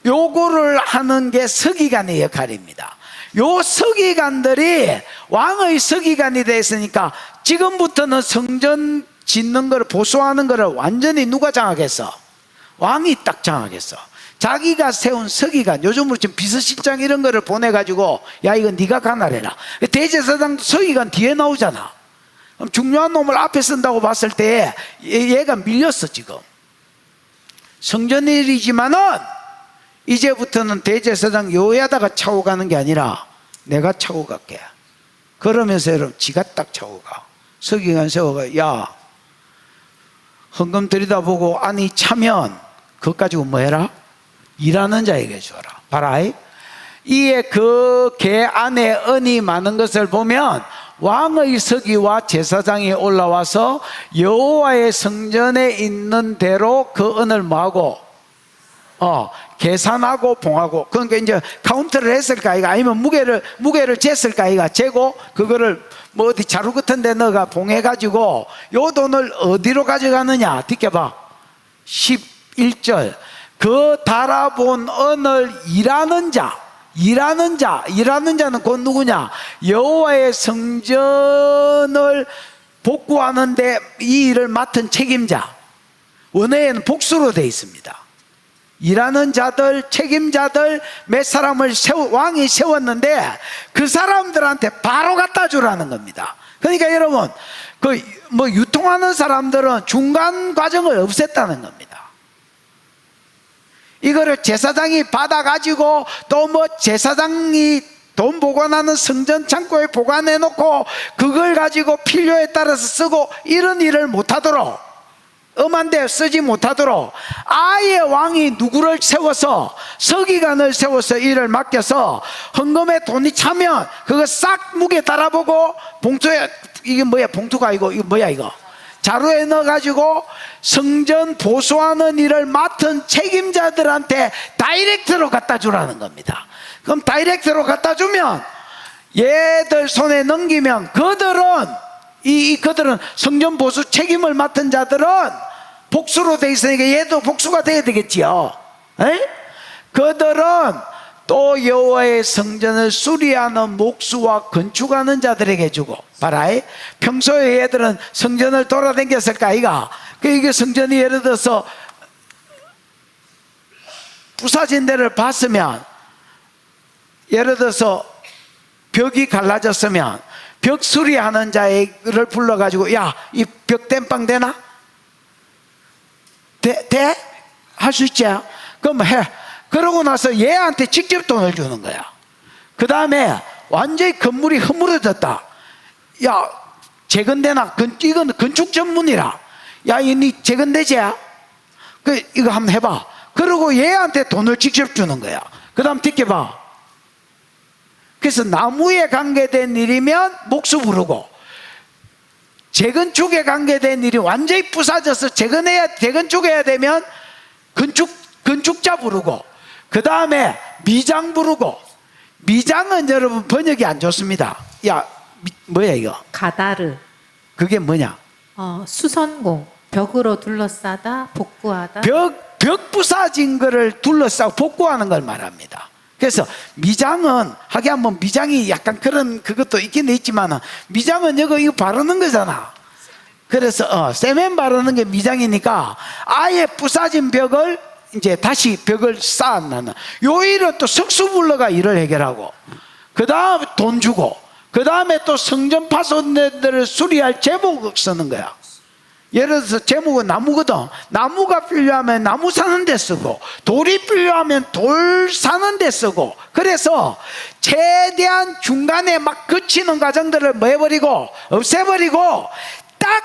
S1: 요거를 하는 게 서기관의 역할입니다. 요 서기관들이 왕의 서기관이 됐으니까 지금부터는 성전 짓는 걸 보수하는 거를 완전히 누가 장악했어? 왕이 딱 장악했어. 자기가 세운 서기관, 요즘으로 지금 비서실장 이런 거를 보내가지고 야 이거 네가 관할해라. 대제사장도 서기관 뒤에 나오잖아. 그럼 중요한 놈을 앞에 쓴다고 봤을 때 얘가 밀렸어. 지금 성전일이지만은 이제부터는 대제사장 요야다가 차고 가는 게 아니라 내가 차고 갈게. 그러면서 여러분 지가 딱 차고 가. 서기관 세워가 야 헌금 들여다보고 안이 차면 그것 가지고 뭐 해라? 일하는 자에게 주어라. 봐라. 이에 그 개 안에 은이 많은 것을 보면 왕의 서기와 제사장이 올라와서 여호와의 성전에 있는 대로 그 은을 뭐하고 계산하고 봉하고. 그러니까 이제 카운트를 했을까 이가 아니면 무게를 쟀을까 이가 재고 그거를 뭐 어디 자루 같은 데 넣어가 봉해가지고 요 돈을 어디로 가져가느냐? 듣겨봐. 11절 그 달아본 은을 일하는 자는 곧 누구냐? 여호와의 성전을 복구하는데 이 일을 맡은 책임자. 원어에는 복수로 되어 있습니다. 일하는 자들, 책임자들 몇 사람을 왕이 세웠는데 그 사람들한테 바로 갖다 주라는 겁니다. 그러니까 여러분 그 뭐 유통하는 사람들은 중간 과정을 없앴다는 겁니다. 이거를 제사장이 받아가지고 또 뭐 제사장이 돈 보관하는 성전 창고에 보관해 놓고 그걸 가지고 필요에 따라서 쓰고 이런 일을 못하도록 엄한데 쓰지 못하도록 아예 왕이 누구를 세워서 서기관을 세워서 일을 맡겨서 헌금에 돈이 차면 그거 싹 무게 달아보고 봉투에 이게 뭐야? 봉투가 아니고 이거 뭐야? 이거 자루에 넣어가지고 성전 보수하는 일을 맡은 책임자들한테 다이렉트로 갖다 주라는 겁니다. 그럼 다이렉트로 갖다 주면 얘들 손에 넘기면 그들은 성전 보수 책임을 맡은 자들은 복수로 돼 있으니까 얘도 복수가 돼야 되겠지요. 에? 그들은 또 여호와의 성전을 수리하는 목수와 건축하는 자들에게 주고 봐라. 평소에 얘들은 성전을 돌아다녔을까 아이가? 이게 성전이 예를 들어서 부사진 데를 봤으면, 예를 들어서 벽이 갈라졌으면 벽 수리하는 자를 불러가지고 야, 이 벽 땜빵 되나? 돼? 할 수 있지? 그럼 해. 그러고 나서 얘한테 직접 돈을 주는 거야. 그 다음에 완전히 건물이 허물어졌다. 야, 재건되나? 이건 건축 전문이라. 야, 니 재건되지? 이거 한번 해봐. 그러고 얘한테 돈을 직접 주는 거야. 그 다음 뒷게봐. 그래서 나무에 관계된 일이면 목수 부르고, 재건축에 관계된 일이 완전히 부사져서 재건축해야 되면 건축자 부르고, 그 다음에 미장 부르고. 미장은 여러분 번역이 안 좋습니다. 야, 뭐야 이거?
S3: 가다르.
S1: 그게 뭐냐?
S3: 수선공. 벽으로 둘러싸다 복구하다.
S1: 벽 부사진 거를 둘러싸고 복구하는 걸 말합니다. 그래서 미장은 하게 하면 미장이 약간 그런 그것도 있긴 있지만, 미장은 이거 바르는 거잖아. 그래서 세멘 바르는 게 미장이니까 아예 부사진 벽을 이제 다시 벽을 쌓아나는 요 일은 또 석수불러가 일을 해결하고, 그 다음에 돈 주고, 그 다음에 또 성전 파손들을 수리할 제목을 쓰는 거야. 예를 들어서 제목은 나무거든. 나무가 필요하면 나무 사는 데 쓰고, 돌이 필요하면 돌 사는 데 쓰고. 그래서 최대한 중간에 막 거치는 과정들을 뭐 해버리고 없애버리고, 딱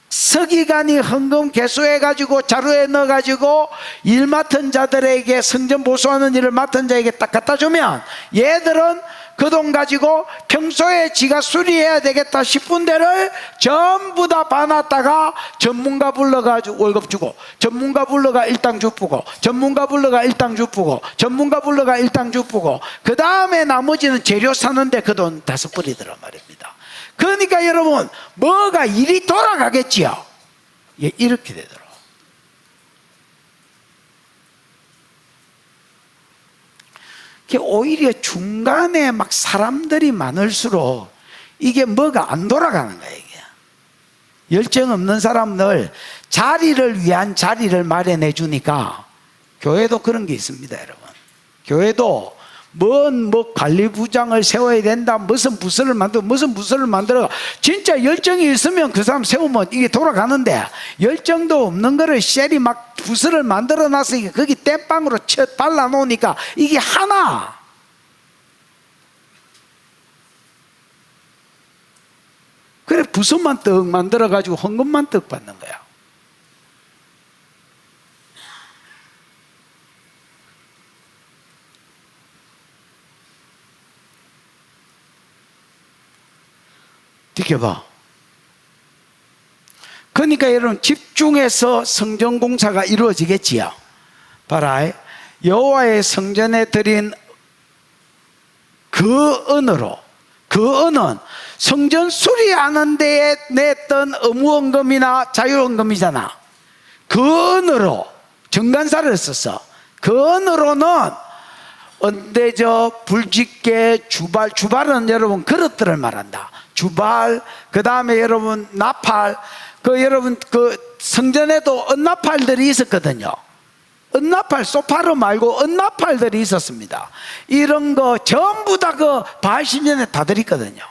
S1: 서기관이 헌금 개수해가지고 자루에 넣어가지고 일 맡은 자들에게, 성전 보수하는 일을 맡은 자에게 딱 갖다 주면 얘들은 그 돈 가지고 평소에 지가 수리해야 되겠다 싶은 데를 전부 다 봐놨다가 전문가 불러가지고 월급 주고, 전문가 불러가 일당 주고, 전문가 불러가 일당 주고, 전문가 불러가 일당 주고, 그 다음에 나머지는 재료 사는데 그 돈 다 써버리더란 말입니다. 그러니까 여러분, 뭐가 일이 돌아가겠지요. 예, 이렇게 되더라고요. 오히려 중간에 막 사람들이 많을수록 이게 뭐가 안 돌아가는 거예요. 이게 열정 없는 사람들 자리를 위한 자리를 마련해 주니까, 교회도 그런 게 있습니다. 여러분, 교회도 뭐 관리부장을 세워야 된다, 무슨 부서를 만들어. 진짜 열정이 있으면 그 사람 세우면 이게 돌아가는데, 열정도 없는 거를 셀이 막 부서를 만들어 놨으니까 거기 땜빵으로 발라 놓으니까 이게 하나. 그래 부서만 떡 만들어 가지고 헌금만 떡 받는 거야. 지켜봐. 그러니까 여러분, 집중해서 성전 공사가 이루어지겠지요. 봐라, 여호와의 성전에 드린 그 은으로, 그 은은 성전 수리하는 데에 냈던 의무헌금이나 자유헌금이잖아. 그 은으로 정간사를 썼어. 그 은으로는 언대접, 불집게, 주발은 여러분 그릇들을 말한다. 주발, 그 다음에 여러분 나팔, 여러분 성전에도 은나팔들이 있었거든요. 은나팔, 소파르 말고 은나팔들이 있었습니다. 이런 거 전부 다 바알신전에 다 들있거든요.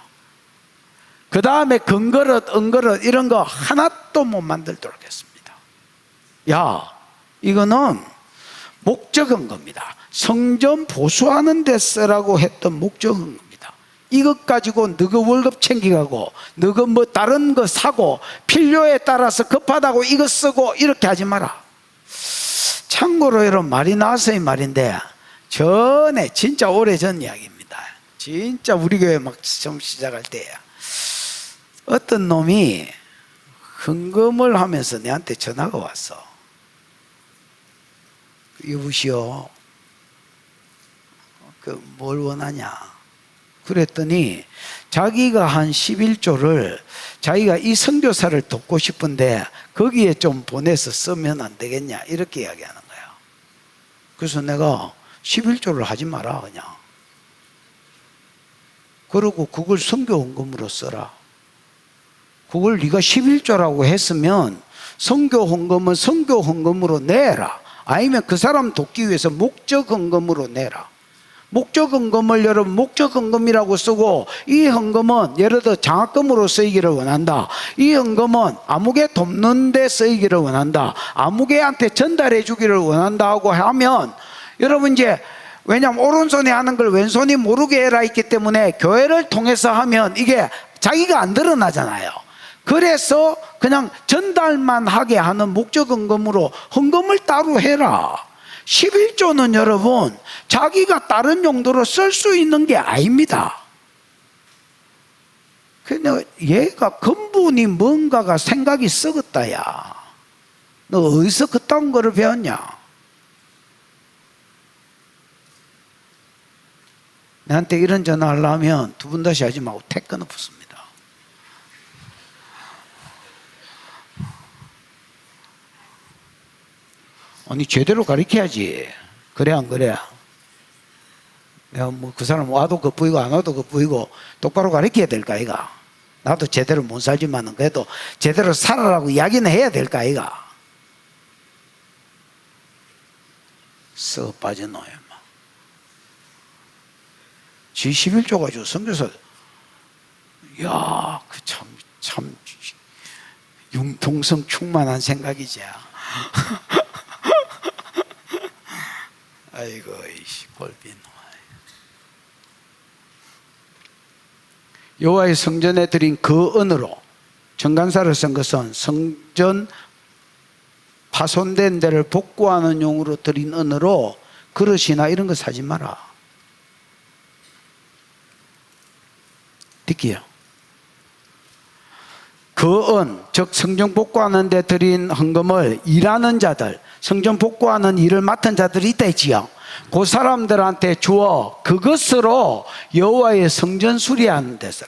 S1: 그 다음에 금그릇, 은그릇 이런 거 하나도 못 만들도록 했습니다. 야, 이거는 목적은 겁니다. 성전 보수하는 데 쓰라고 했던 목적은 겁니다. 이것 가지고 너가 월급 챙기가고, 너가 뭐 다른 거 사고, 필요에 따라서 급하다고 이거 쓰고 이렇게 하지 마라. 참고로 여러분, 말이 나와서 이 말인데, 전에 진짜 오래전 이야기입니다. 진짜 우리 교회 막 처음 시작할 때야. 어떤 놈이 헌금을 하면서 내한테 전화가 왔어. 여보시오, 뭘 원하냐? 그랬더니 자기가 한 11조를 자기가 이 선교사를 돕고 싶은데 거기에 좀 보내서 쓰면 안 되겠냐 이렇게 이야기하는 거야. 그래서 내가 11조를 하지 마라 그냥. 그러고 그걸 선교헌금으로 써라. 그걸 네가 11조라고 했으면 선교헌금은 선교헌금으로 내라. 아니면 그 사람 돕기 위해서 목적헌금으로 내라. 목적헌금을 여러분 목적헌금이라고 쓰고 이 헌금은 예를 들어 장학금으로 쓰이기를 원한다. 이 헌금은 아무개 돕는 데 쓰이기를 원한다. 아무개한테 전달해 주기를 원한다 하고 하면 여러분 이제 왜냐하면 오른손이 하는 걸 왼손이 모르게 해라 있기 때문에 교회를 통해서 하면 이게 자기가 안 드러나잖아요. 그래서 그냥 전달만 하게 하는 목적헌금으로 헌금을 따로 해라. 11조는 여러분 자기가 다른 용도로 쓸 수 있는 게 아닙니다. 그냥 얘가 근본이 뭔가가 생각이 썩었다. 야, 너 어디서 그딴 거를 배웠냐? 나한테 이런 전화 하려면 두 분 다시 하지 말고 택 끊어 붙습니다. 아니 제대로 가르쳐야지. 그래 안 그래? 내가 뭐 그 사람 와도 겉보이고 안 와도 겉보이고 똑바로 가르쳐야 될까 이가. 나도 제대로 못 살지만은 그래도 제대로 살아라고 이야기는 해야 될까 이가. 썩 빠져놓아요. 지 11조 가지고 선교사, 야, 그 참 융통성 충만한 생각이지. 아이고, 이씨, 골빈. 여호와의 성전에 드린 그 은으로 정간사를 쓴 것은 성전 파손된 데를 복구하는 용으로 드린 은으로 그릇이나 이런 거 사지 마라. 듣기요. 그 은, 즉 성전 복구하는 데 드린 헌금을 일하는 자들, 성전 복구하는 일을 맡은 자들이 있다 했지요. 그 사람들한테 주어 그것으로 여호와의 성전 수리하는 데서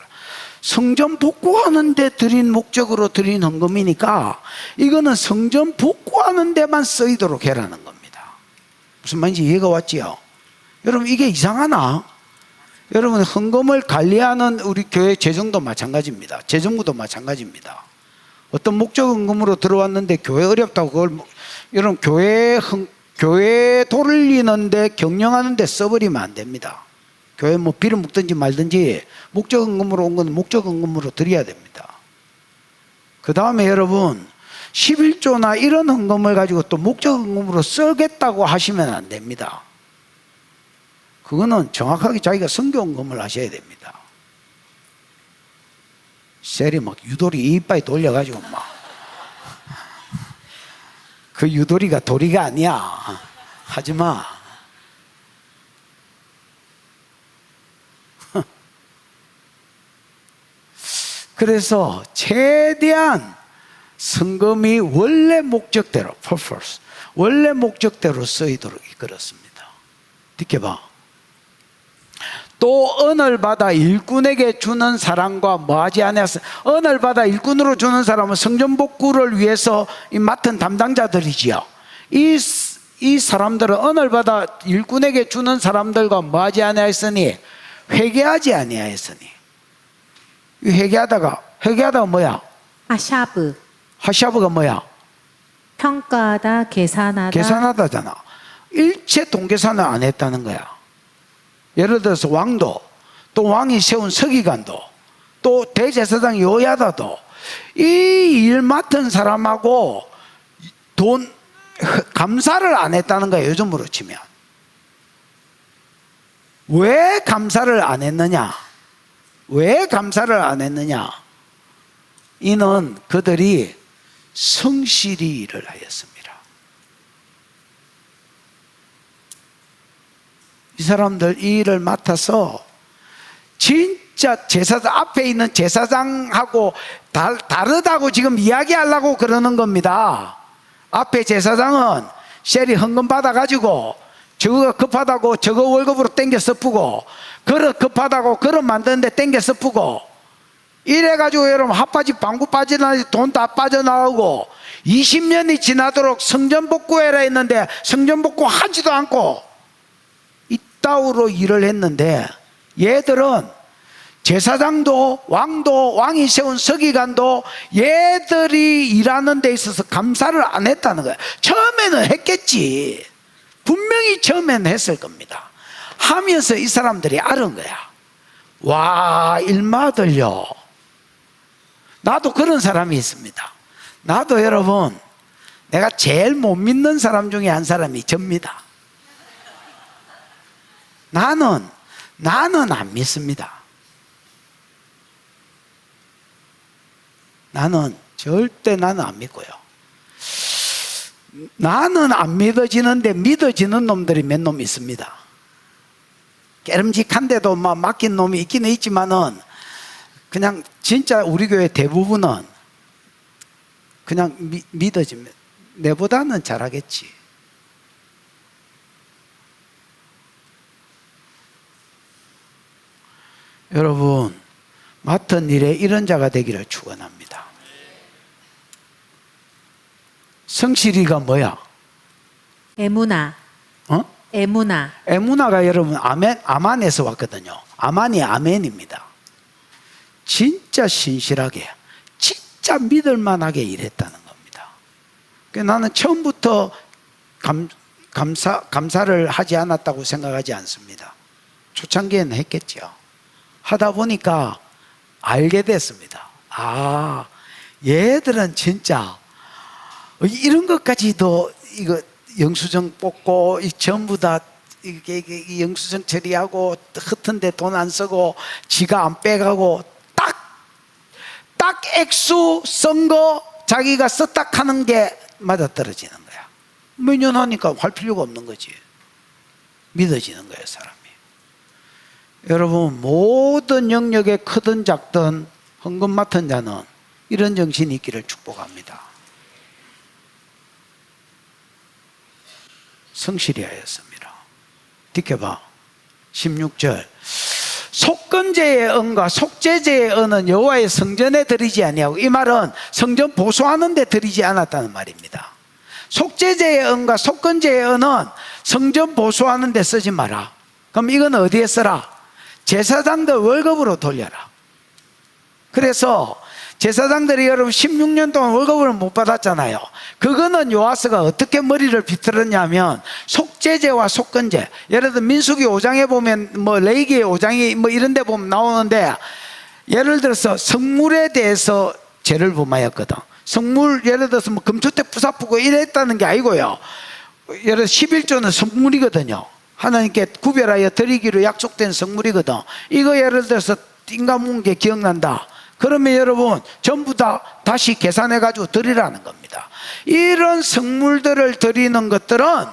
S1: 성전 복구하는 데 드린 목적으로 드린 헌금이니까 이거는 성전 복구하는 데만 쓰이도록 해라는 겁니다. 무슨 말인지 이해가 왔지요? 여러분 이게 이상하나? 여러분 헌금을 관리하는 우리 교회 재정도 마찬가지입니다. 재정부도 마찬가지입니다. 어떤 목적 헌금으로 들어왔는데 교회 어렵다고 그걸 여러분 교회 돌리는데 경영하는데 써버리면 안 됩니다. 교회 뭐 비를 묵든지 말든지 목적 헌금으로 온 건 목적 헌금으로 드려야 됩니다. 그 다음에 여러분 11조나 이런 헌금을 가지고 또 목적 헌금으로 쓰겠다고 하시면 안 됩니다. 그거는 정확하게 자기가 선교 헌금을 하셔야 됩니다. 셀이 막 유도리 이빨 돌려가지고 막 그 유도리가 도리가 아니야. 하지마. 그래서 최대한 성금이 원래 목적대로 purpose, 원래 목적대로 쓰이도록 이끌었습니다. 느껴봐. 또 은을 받아 일꾼에게 주는 사람과 뭐하지 아니하였으니, 은을 받아 일꾼으로 주는 사람은 성전 복구를 위해서 맡은 담당자들이지요. 이 사람들은 은을 받아 일꾼에게 주는 사람들과 뭐하지 아니하였으니 회개하지 아니하였으니. 회개하다가 뭐야?
S3: 아샤브.
S1: 하샤브가 뭐야?
S3: 평가하다,
S1: 계산하다잖아. 일체 동계산을 안 했다는 거야. 예를 들어서 왕도, 또 왕이 세운 서기관도, 또 대제사장 요야다도 이 일 맡은 사람하고 감사를 안 했다는 거야. 요즘으로 치면. 왜 감사를 안 했느냐? 왜 감사를 안 했느냐? 이는 그들이 성실히 일을 하였습니다. 이 사람들 이 일을 맡아서 진짜 제사장 앞에 있는 제사장하고 다르다고 지금 이야기하려고 그러는 겁니다. 앞에 제사장은 셀이 헌금 받아가지고 저거가 급하다고 저거 월급으로 땡겨 써프고, 그릇 급하다고 그릇 만드는데 땡겨 써프고, 이래가지고 여러분 핫바지 방구 빠져나가지 돈 다 빠져나오고 20년이 지나도록 성전복구해라 했는데 성전복구 하지도 않고 이따위로 일을 했는데, 얘들은 제사장도 왕도 왕이 세운 서기관도 얘들이 일하는 데 있어서 감사를 안 했다는 거야. 처음에는 했겠지. 분명히 처음에는 했을 겁니다. 하면서 이 사람들이 알은 거야. 와, 일마들요. 나도 그런 사람이 있습니다. 나도 여러분, 내가 제일 못 믿는 사람 중에 한 사람이 접니다. 나는 안 믿습니다. 절대 안 믿고요. 나는 안 믿어지는데 믿어지는 놈들이 몇 놈 있습니다. 깨름직한데도 막 맡긴 놈이 있기는 있지만은, 그냥 진짜 우리 교회 대부분은 그냥 믿어집니다. 내보다는 잘하겠지. 여러분, 맡은 일에 이런 자가 되기를 축원합니다. 성실이가 뭐야?
S3: 에무나.
S1: 어?
S3: 에무나.
S1: 에무나가 여러분 아만에서 왔거든요. 아만이 아멘입니다. 진짜 신실하게, 진짜 믿을만하게 일했다는 겁니다. 그러니까 나는 처음부터 감사를 하지 않았다고 생각하지 않습니다. 초창기에는 했겠죠. 하다 보니까 알게 됐습니다. 아, 얘들은 진짜 이런 것까지도 이거 영수증 뽑고 전부 다 이게 영수증 처리하고 흩은데 돈 안 쓰고 지가 안 빼가고 딱 액수 쓴 거 자기가 썼다 하는 게 맞아떨어지는 거야. 몇 년 하니까 할 필요가 없는 거지. 믿어지는 거예요, 사람이. 여러분, 모든 영역에 크든 작든 헌금 맡은 자는 이런 정신이 있기를 축복합니다. 성실히 하였습니다. 뒷켜봐. 16절. 속건제의 은과 속죄제의 은은 여호와의 성전에 드리지 아니하고, 이 말은 성전 보수하는 데 드리지 않았다는 말입니다. 속죄제의 은과 속건제의 은은 성전 보수하는 데 쓰지 마라. 그럼 이건 어디에 써라? 제사장들 월급으로 돌려라. 그래서 제사장들이 여러분 16년 동안 월급을 못 받았잖아요. 그거는 요아스가 어떻게 머리를 비틀었냐면, 속죄제와 속건제, 예를 들어 민수기 5장에 보면 뭐 레위기 5장이 뭐 이런 데 보면 나오는데, 예를 들어서 성물에 대해서 죄를 범하였거든. 성물, 예를 들어서 뭐 금초대 부사푸고 이랬다는 게 아니고요. 예를 들어 11조는 성물이거든요. 하나님께 구별하여 드리기로 약속된 성물이거든. 이거 예를 들어서 띵가 묵은 게 기억난다. 그러면 여러분 전부 다 다시 계산해 가지고 드리라는 겁니다. 이런 성물들을 드리는 것들은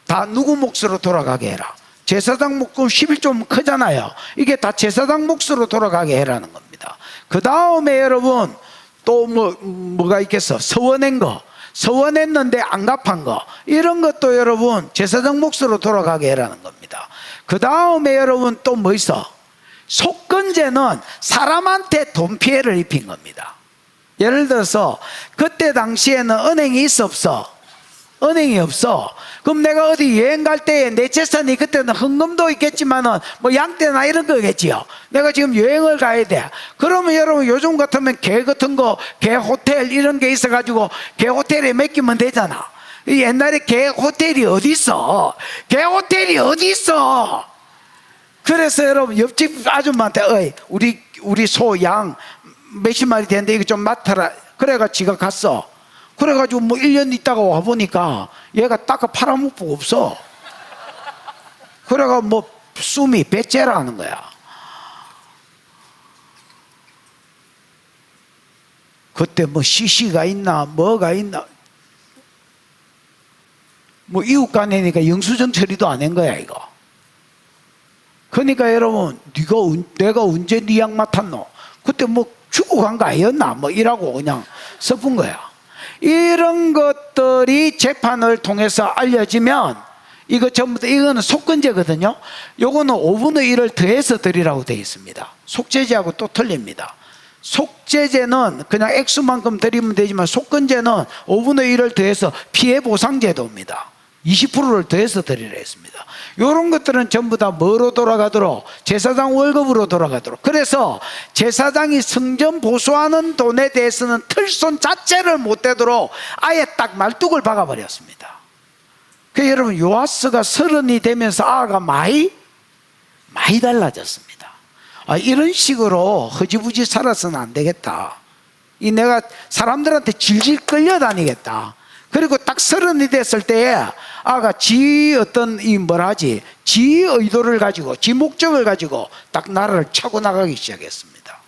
S1: 다 누구 몫으로 돌아가게 해라. 제사장 몫은 11조 크잖아요. 이게 다 제사장 몫으로 돌아가게 해라는 겁니다. 그 다음에 여러분 또 뭐가 있겠어? 서원한 거, 서원했는데 안 갚은 거, 이런 것도 여러분 제사장 몫으로 돌아가게 해라는 겁니다. 그 다음에 여러분 또 뭐 있어? 속건제는 사람한테 돈 피해를 입힌 겁니다. 예를 들어서 그때 당시에는 은행이 있어 없어? 은행이 없어. 그럼 내가 어디 여행 갈 때에 내 재산이, 그때는 헌금도 있겠지만은 뭐 양떼나 이런 거겠지요. 내가 지금 여행을 가야 돼. 그러면 여러분 요즘 같으면 개 같은 거, 개 호텔 이런 게 있어가지고 개 호텔에 맡기면 되잖아. 옛날에 개 호텔이 어디 있어? 개 호텔이 어디 있어? 그래서 여러분 옆집 아줌마한테 어이 우리 소 양 몇십 마리 되는데 이거 좀 맡아라. 그래가 지가 갔어. 그래가지고 뭐 1년 있다가 와보니까 얘가 딱 팔아먹고 없어. 그래가 뭐 숨이 배째라 하는 거야. 그때 뭐 시시가 있나 뭐가 있나, 뭐 이웃 간에니까 영수증 처리도 안 한 거야 이거. 그러니까 여러분 내가 언제 네 양 맡았노? 그때 뭐 죽어간 거 아니었나? 뭐 이라고 그냥 섞은 거야. 이런 것들이 재판을 통해서 알려지면 이거 전부 다 이거는 속건제거든요. 요거는 5분의 1을 더해서 드리라고 되어 있습니다. 속죄제하고 또 틀립니다. 속죄제는 그냥 액수만큼 드리면 되지만 속건제는 5분의 1을 더해서 피해보상제도입니다. 20%를 더해서 드리라 했습니다. 이런 것들은 전부 다 뭐로 돌아가도록? 제사장 월급으로 돌아가도록. 그래서 제사장이 성전 보수하는 돈에 대해서는 틀손 자체를 못 되도록 아예 딱 말뚝을 박아버렸습니다. 그 여러분, 요아스가 30이 되면서 아가 많이 달라졌습니다. 이런 식으로 허지부지 살아서는 안 되겠다. 내가 사람들한테 질질 끌려다니겠다. 그리고 딱 30이 됐을 때에 아가 지 어떤 지 의도를 가지고 지 목적을 가지고 딱 나라를 차고 나가기 시작했습니다.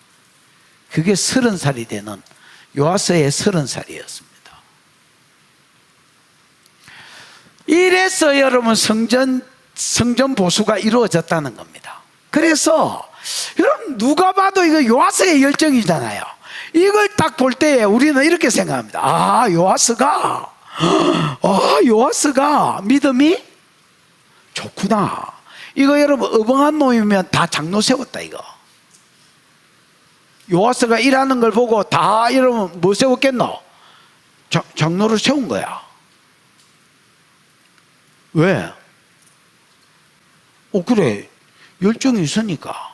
S1: 그게 30살이 되는 요아스의 30살이었습니다. 이래서 여러분 성전 보수가 이루어졌다는 겁니다. 그래서 여러분 누가 봐도 이거 요아스의 열정이잖아요. 이걸 딱 볼 때에 우리는 이렇게 생각합니다. 요아스가 믿음이 좋구나. 이거 여러분 어벙한 놈이면 다 장로 세웠다 이거. 요아스가 일하는 걸 보고 다 여러분 뭐 세웠겠노? 장로를 세운 거야. 왜? 그래, 열정이 있으니까.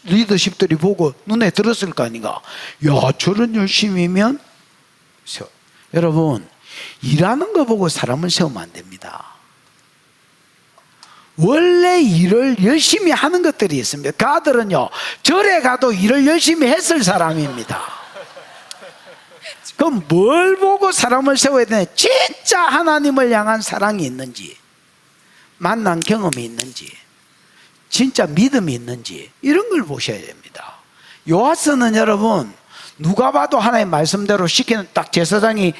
S1: 리더십들이 보고 눈에 들었을 거 아닌가. 야, 저런 열심히면 세워. 여러분, 일하는 거 보고 사람을 세우면 안 됩니다. 원래 일을 열심히 하는 것들이 있습니다. 그 아들은요, 절에 가도 일을 열심히 했을 사람입니다. 그럼 뭘 보고 사람을 세워야 되냐? 진짜 하나님을 향한 사랑이 있는지, 만난 경험이 있는지, 진짜 믿음이 있는지, 이런 걸 보셔야 됩니다. 요아스는 여러분 누가 봐도 하나님 말씀대로 시키는 딱 제사장이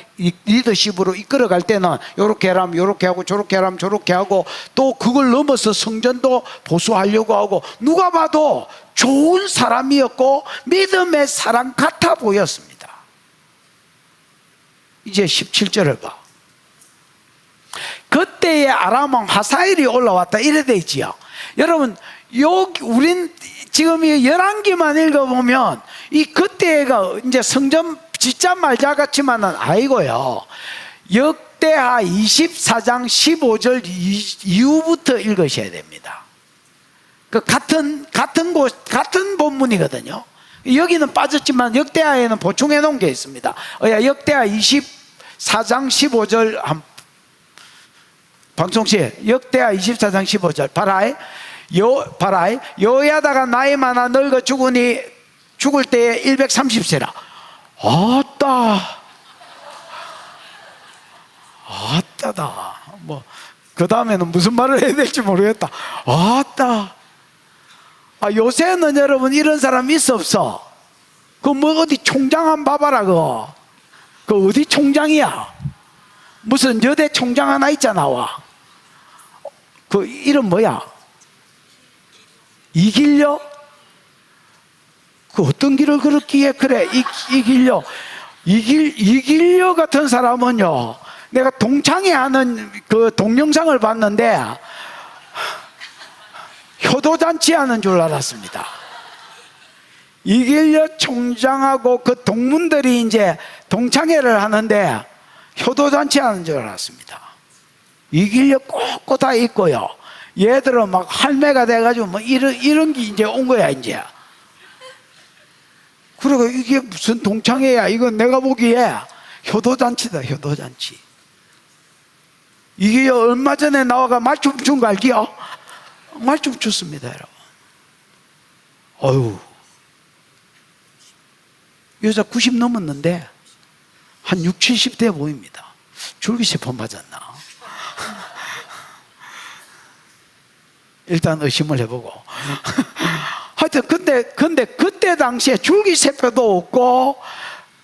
S1: 리더십으로 이끌어갈 때는 요렇게 하라면 요렇게 하고 저렇게 하라면 저렇게 하고 또 그걸 넘어서 성전도 보수하려고 하고 누가 봐도 좋은 사람이었고 믿음의 사람 같아 보였습니다. 이제 17절을 봐. 그때에 아람 왕 하사엘이 올라왔다 이래 돼 있지요. 여러분 우린 지금 이 11기만 읽어보면 이 그때가 이제 성전 짓자 말자 같지만은 아니고요. 역대하 24장 15절 이후부터 읽으셔야 됩니다. 그 같은 본문이거든요. 여기는 빠졌지만 역대하에는 보충해 놓은 게 있습니다. 역대하 24장 15절 방송씨 역대하 24장 15절 봐라이 여호야다가 나이 많아 늙어 죽으니 죽을 때에 130세라. 아따다. 그 다음에는 무슨 말을 해야 될지 모르겠다. 요새는 여러분 이런 사람 있어 없어? 어디 총장 한 봐봐라. 그 어디 총장이야? 무슨 여대 총장 하나 있잖아. 그 이름 뭐야? 이길려? 그 어떤 길을 그렇기에 그래 이길려 같은 사람은요, 내가 동창회 하는 그 동영상을 봤는데 효도잔치 하는 줄 알았습니다. 이길려 총장하고 그 동문들이 이제 동창회를 하는데 효도잔치 하는 줄 알았습니다. 이길려 꼭꼭 다 있고요. 얘들은 막 할매가 돼가지고 이런 게 이제 온 거야 이제. 그리고 이게 무슨 동창회야? 이건 내가 보기에 효도잔치다, 효도잔치. 이게 얼마 전에 나와가 말춤 춘 거 알지요? 말춤 췄습니다, 여러분. 여자 90 넘었는데 한 6, 70대 보입니다. 줄기세포 맞았나? 일단 의심을 해보고. 하여튼 근데 그때 당시에 줄기세포도 없고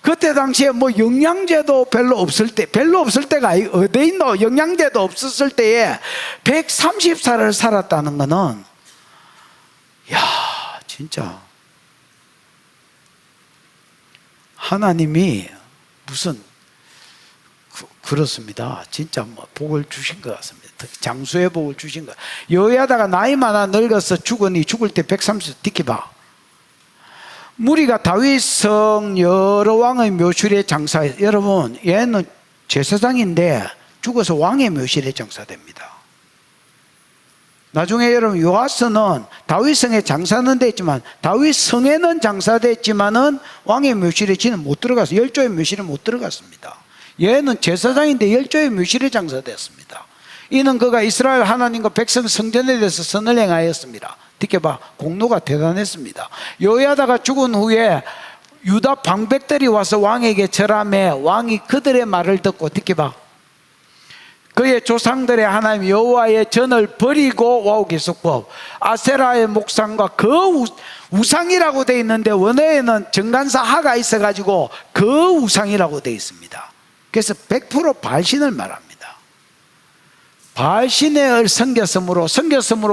S1: 그때 당시에 영양제도 별로 없을 때가 어디 있노? 영양제도 없었을 때에 130살을 살았다는 거는 진짜 하나님이 무슨 그렇습니다. 진짜 뭐 복을 주신 것 같습니다. 특히 장수의 복을 주신 것. 여호야다가 나이 많아 늙어서 죽으니 죽을 때 130세 디켜봐. 무리가 다윗성 여러 왕의 묘실에 장사해. 여러분, 얘는 제사장인데 죽어서 왕의 묘실에 장사됩니다. 나중에 여러분 요아스는 다윗성에 장사는 됐지만 다윗성에는 장사됐지만은 왕의 묘실에 지는 못 들어가서 열조의 묘실에 못 들어갔습니다. 얘는 제사장인데 열조의 묘실에 장사됐습니다. 이는 그가 이스라엘 하나님과 백성 성전에 대해서 선을 행하였습니다. 듣게봐, 공로가 대단했습니다. 요야다가 죽은 후에 유다 방백들이 와서 왕에게 절하매 왕이 그들의 말을 듣고 듣게봐, 그의 조상들의 하나님 여호와의 전을 버리고 와우기숙법 아세라의 목상과 그 우상이라고 되어 있는데 원어에는 정간사 하가 있어가지고 그 우상이라고 되어 있습니다. 그래서 100% 바알신을 말합니다. 바알신을 섬겼으므로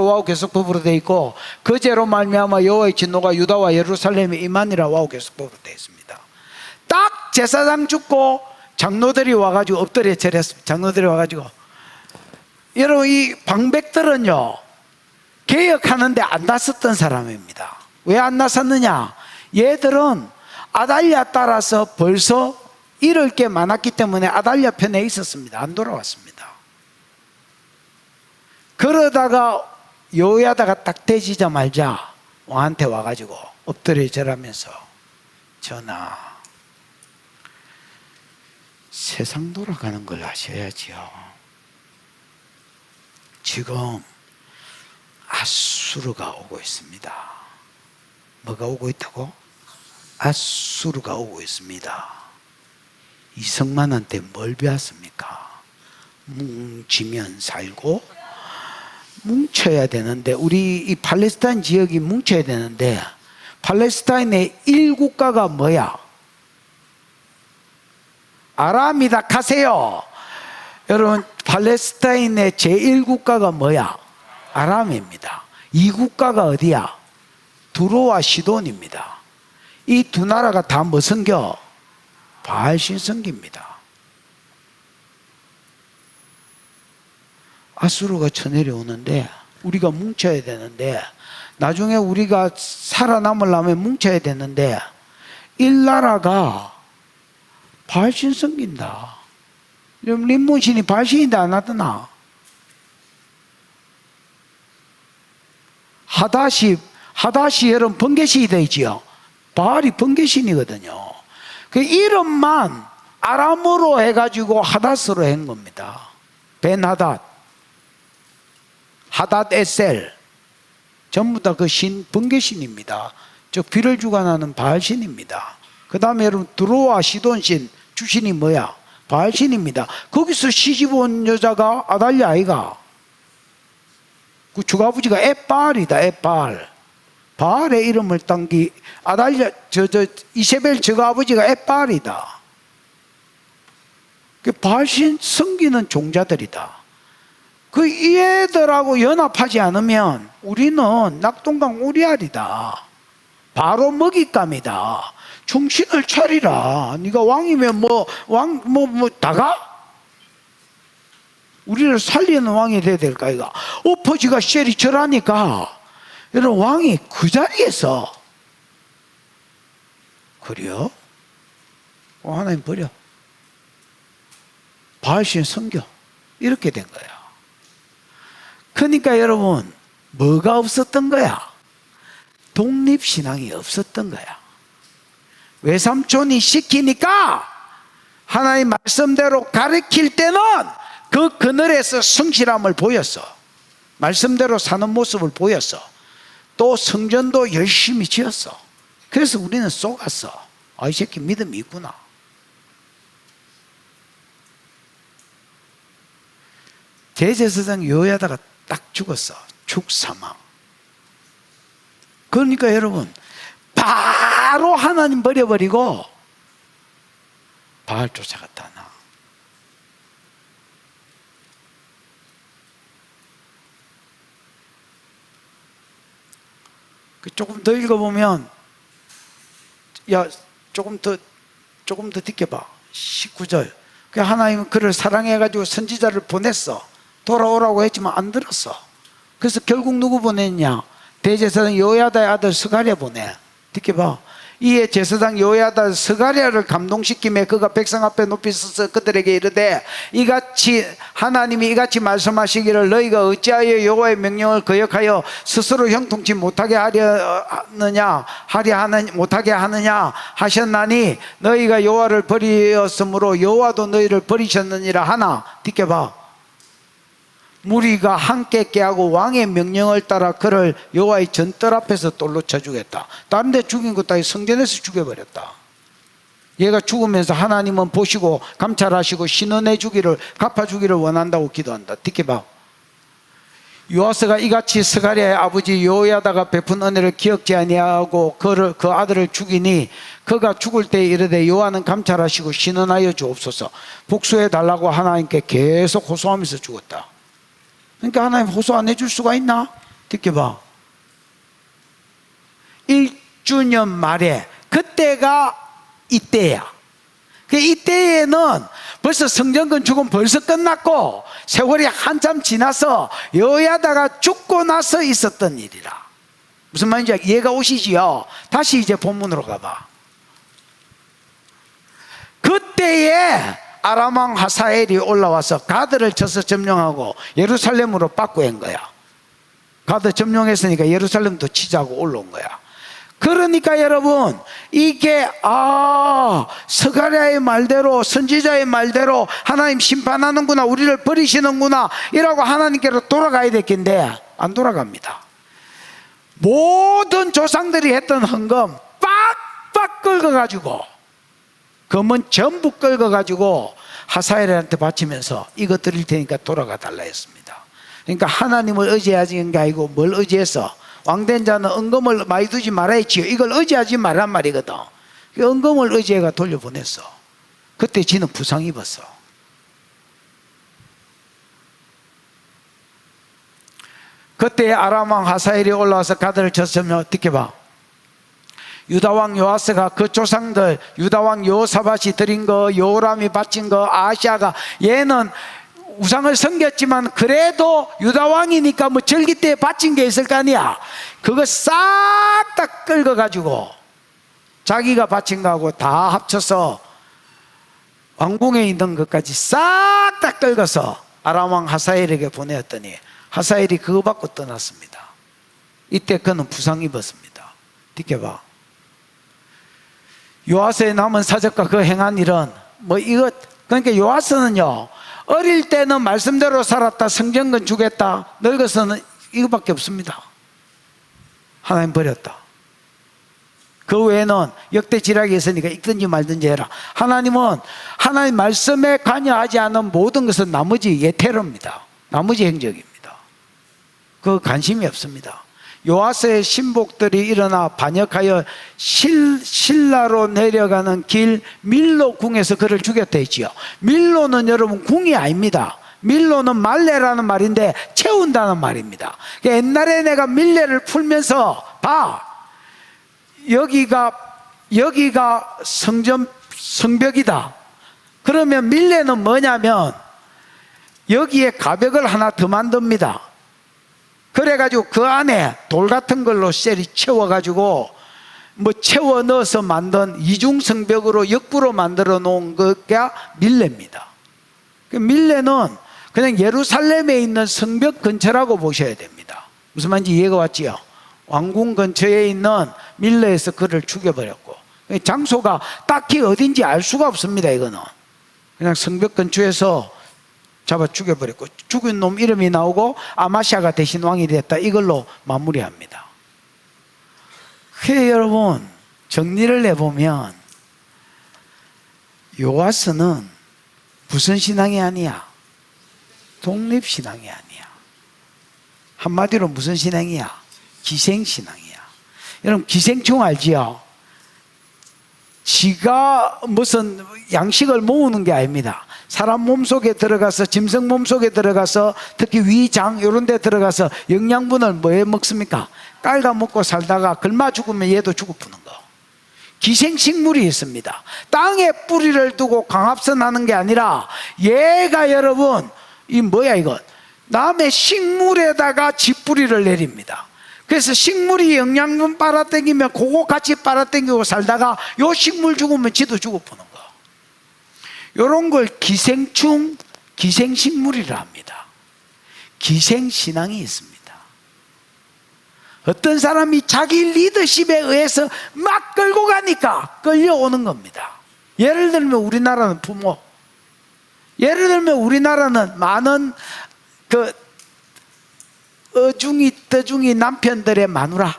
S1: 와우기숙법으로 되어 있고 그 죄로 말미암아 여호와의 진노가 유다와 예루살렘에 임하니라 와우기숙법으로 되어 있습니다. 딱 제사장 죽고 장로들이 와가지고 엎드려 절했습니다. 장로들이 와가지고, 여러분 이 방백들은요 개혁하는데 안 나섰던 사람입니다. 왜 안 나섰느냐? 얘들은 아달랴 따라서 벌써 잃을 게 많았기 때문에 아달랴 편에 있었습니다. 안 돌아왔습니다. 그러다가 여호야다가 딱 되지자마자 왕한테 와가지고 엎드려 절하면서, 전하, 세상 돌아가는 걸 아셔야지요. 지금 아수르가 오고 있습니다. 뭐가 오고 있다고? 아수르가 오고 있습니다. 이성만한테 뭘 배웠습니까? 뭉치면 살고 뭉쳐야 되는데, 우리 이 팔레스타인 지역이 뭉쳐야 되는데 팔레스타인의 1국가가 뭐야? 아람이다 가세요. 여러분 팔레스타인의 제1국가가 뭐야? 아람입니다. 2국가가 어디야? 두로와 시돈입니다. 이 두 나라가 다 뭐 섬겨? 바알신 섬깁니다. 아수르가 쳐내려오는데 우리가 뭉쳐야 되는데, 나중에 우리가 살아남으려면 뭉쳐야 되는데, 일나라가 바알신 섬긴다. 여러분 림문신이 바알신인데 안 하더나? 하다시 여러분 번개신이 되지요. 바알이 번개신이거든요. 그 이름만 아람어로 해가지고 하다스로 한 겁니다. 벤하닷, 하닷 에셀, 전부 다 그 신, 번개신입니다. 즉 비를 주관하는 바알신입니다. 그 다음에 여러분 두로와 시돈신, 주신이 뭐야? 바알신입니다. 거기서 시집 온 여자가 아달랴 아이가? 그 주가부지가 에바알이다. 에바알. 바알의 이름을 딴 게 아달랴, 이세벨 저가아버지가 에바알이다. 그 바알신 섬기는 종자들이다. 그 얘들하고 연합하지 않으면 우리는 낙동강 우리알이다. 바로 먹잇감이다. 정신을 차리라. 네가 왕이면 다가? 우리를 살리는 왕이 돼야 될까 이거. 엎어지가 쉘이 절하니까 여러분 왕이 그 자리에서, 그래요? 하나님 버려. 바알신 섬겨. 이렇게 된 거야. 그러니까 여러분 뭐가 없었던 거야? 독립신앙이 없었던 거야. 외삼촌이 시키니까 하나님 말씀대로 가르칠 때는 그 그늘에서 성실함을 보였어. 말씀대로 사는 모습을 보였어. 또 성전도 열심히 지었어. 그래서 우리는 속았어. 아, 이 새끼 믿음이 있구나. 대제사장 여호야다가 딱 죽었어. 죽사망. 그러니까 여러분 바로 하나님 버려버리고 바알 쫓아갔다 나. 조금 더 읽어보면, 야 조금 더 듣게 봐. 19절. 그 하나님은 그를 사랑해가지고 선지자를 보냈어. 돌아오라고 했지만 안 들었어. 그래서 결국 누구 보냈냐? 대제사장 여호야다의 아들 스가랴 보내. 이렇게 봐. 이에 제사장 여호야다 스가랴를 감동시키며 그가 백성 앞에 높이 서서 그들에게 이르되 이같이 하나님이 이같이 말씀하시기를 너희가 어찌하여 여호와의 명령을 거역하여 스스로 형통치 못하게 못하게 하느냐 하셨나니 너희가 여호와를 버리었으므로 여호와도 너희를 버리셨느니라 하나. 듣게 봐. 무리가 함께 깨하고 왕의 명령을 따라 그를 여호와의 전뜰 앞에서 돌로 쳐 죽였다. 다른 데 죽인 것도 아니고 성전에서 죽여버렸다. 얘가 죽으면서 하나님은 보시고 감찰하시고 신원해 주기를 갚아주기를 원한다고 기도한다. 듣게 봐. 요아스가 이같이 스가랴의 아버지 여호야다가 베푼 은혜를 기억지 아니하고 그 아들을 죽이니 그가 죽을 때 이르되 여호와는 감찰하시고 신원하여 주옵소서. 복수해 달라고 하나님께 계속 호소하면서 죽었다. 그러니까 하나님 호소 안 해줄 수가 있나? 듣게 봐. 1주년 말에 그때가 이때야. 이때에는 벌써 성전 건축은 벌써 끝났고 세월이 한참 지나서 여호야다가 죽고 나서 있었던 일이라. 무슨 말인지 이해가 오시지요? 다시 이제 본문으로 가봐. 그때에 아람 왕 하사엘이 올라와서 가드를 쳐서 점령하고 예루살렘으로 바꾸인 거야. 가드 점령했으니까 예루살렘도 치자고 올라온 거야. 그러니까 여러분 이게 스가랴의 말대로 선지자의 말대로 하나님 심판하는구나, 우리를 버리시는구나 이라고 하나님께로 돌아가야 됐긴데 안 돌아갑니다. 모든 조상들이 했던 헌금 빡빡 긁어가지고 금은 전부 긁어가지고 하사엘한테 바치면서 이거 드릴 테니까 돌아가 달라 했습니다. 그러니까 하나님을 의지하는 게 아니고 뭘 의지해서? 왕된 자는 은금을 많이 두지 말아야지요. 이걸 의지하지 말란 말이거든. 은금을 의지해가 돌려보냈어. 그때 지는 부상 입었어. 그때 아람 왕 하사엘이 올라와서 가드를 쳤으면 어떻게 봐? 유다왕 요아스가 그 조상들, 유다왕 여호사밧이 드린 거, 여호람이 바친 거, 아시아가, 얘는 우상을 섬겼지만 그래도 유다왕이니까 뭐 절기 때 바친 게 있을 거 아니야. 그거 싹 다 긁어가지고 자기가 바친 거하고 다 합쳐서 왕궁에 있는 것까지 싹 다 긁어서 아람왕 하사엘에게 보내었더니 하사엘이 그거 받고 떠났습니다. 이때 그는 부상 입었습니다. 듣게 봐. 요아스의 남은 사적과 그 행한 일은 그러니까 요아스는요 어릴 때는 말씀대로 살았다, 성전 건축했다, 늙어서는 이거밖에 없습니다. 하나님 버렸다. 그 외에는 역대 지략이 있으니까 읽든지 말든지 해라. 하나님은 하나님 말씀에 관여하지 않은 모든 것은 나머지 예테러입니다. 나머지 행적입니다. 그 관심이 없습니다. 요아스의 신복들이 일어나 반역하여 실라로 내려가는 길 밀로 궁에서 그를 죽였다 했지요. 밀로는 여러분 궁이 아닙니다. 밀로는 말레라는 말인데 채운다는 말입니다. 옛날에 내가 밀레를 풀면서 봐, 여기가 성벽이다. 그러면 밀레는 뭐냐면 여기에 가벽을 하나 더 만듭니다. 그래가지고 그 안에 돌 같은 걸로 셀이 채워가지고 채워 넣어서 만든 이중성벽으로 역부로 만들어 놓은 것가 밀레입니다. 밀레는 그냥 예루살렘에 있는 성벽 근처라고 보셔야 됩니다. 무슨 말인지 이해가 왔지요? 왕궁 근처에 있는 밀레에서 그를 죽여버렸고, 장소가 딱히 어딘지 알 수가 없습니다. 이거는 그냥 성벽 근처에서 잡아 죽여버렸고, 죽인 놈 이름이 나오고 아마시아가 대신 왕이 됐다, 이걸로 마무리합니다. 그래 여러분, 정리를 해보면 요아스는 무슨 신앙이 아니야? 독립신앙이 아니야. 한마디로 무슨 신앙이야? 기생신앙이야. 여러분 기생충 알지요? 지가 무슨 양식을 모으는 게 아닙니다. 사람 몸속에 들어가서, 짐승 몸속에 들어가서, 특히 위장 이런 데 들어가서 영양분을 뭐에 먹습니까? 깔아 먹고 살다가 굶어 죽으면 얘도 죽어 푸는 거. 기생식물이 있습니다. 땅에 뿌리를 두고 광합선하는 게 아니라 얘가 여러분 이 뭐야 이거 남의 식물에다가 지뿌리를 내립니다. 그래서 식물이 영양분 빨아당기면 그거 같이 빨아당기고 살다가 요 식물 죽으면 지도 죽어보는 거. 요런 걸 기생충, 기생식물이라 합니다. 기생신앙이 있습니다. 어떤 사람이 자기 리더십에 의해서 막 끌고 가니까 끌려오는 겁니다. 예를 들면 우리나라는 부모, 예를 들면 우리나라는 많은 그 어중이 떠중이 남편들의 마누라.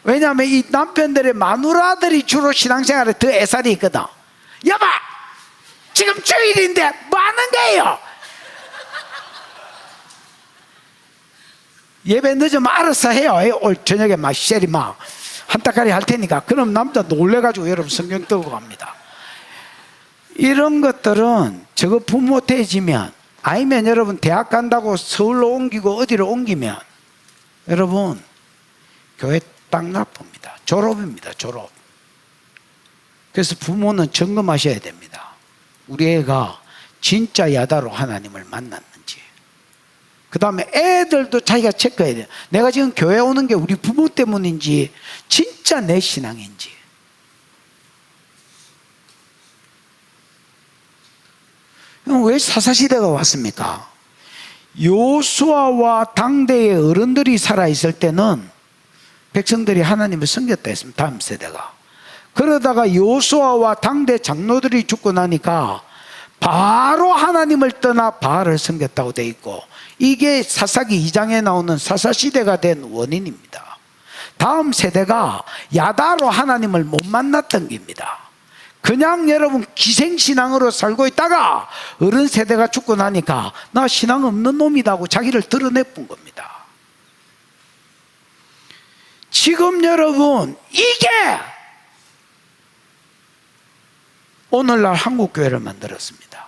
S1: 왜냐하면 이 남편들의 마누라들이 주로 신앙생활에 더 애살이 있거든. 여보 지금 주일인데 뭐 하는 거예요? 예배 늦으면 알아서 해요. 올 저녁에 막 쉐리 막 한따까리 할 테니까. 그럼 남자 놀래가지고 여러분 성경 들고 갑니다. 이런 것들은 저거 부모 돼지면, 아니면 여러분 대학 간다고 서울로 옮기고 어디로 옮기면 여러분 교회 딱 나쁩니다. 졸업입니다. 졸업. 그래서 부모는 점검하셔야 됩니다. 우리 애가 진짜 야다로 하나님을 만났는지. 그 다음에 애들도 자기가 체크해야 돼요. 내가 지금 교회 오는 게 우리 부모 때문인지 진짜 내 신앙인지. 왜 사사시대가 왔습니까? 요수아와 당대의 어른들이 살아있을 때는 백성들이 하나님을 섬겼다 했습니다. 다음 세대가. 그러다가 요수아와 당대 장로들이 죽고 나니까 바로 하나님을 떠나 바알을 섬겼다고 돼 있고, 이게 사사기 2장에 나오는 사사시대가 된 원인입니다. 다음 세대가 야다로 하나님을 못 만났던 겁니다. 그냥 여러분 기생신앙으로 살고 있다가 어른 세대가 죽고 나니까 나 신앙 없는 놈이다고 자기를 드러내본 겁니다. 지금 여러분 이게 오늘날 한국교회를 만들었습니다.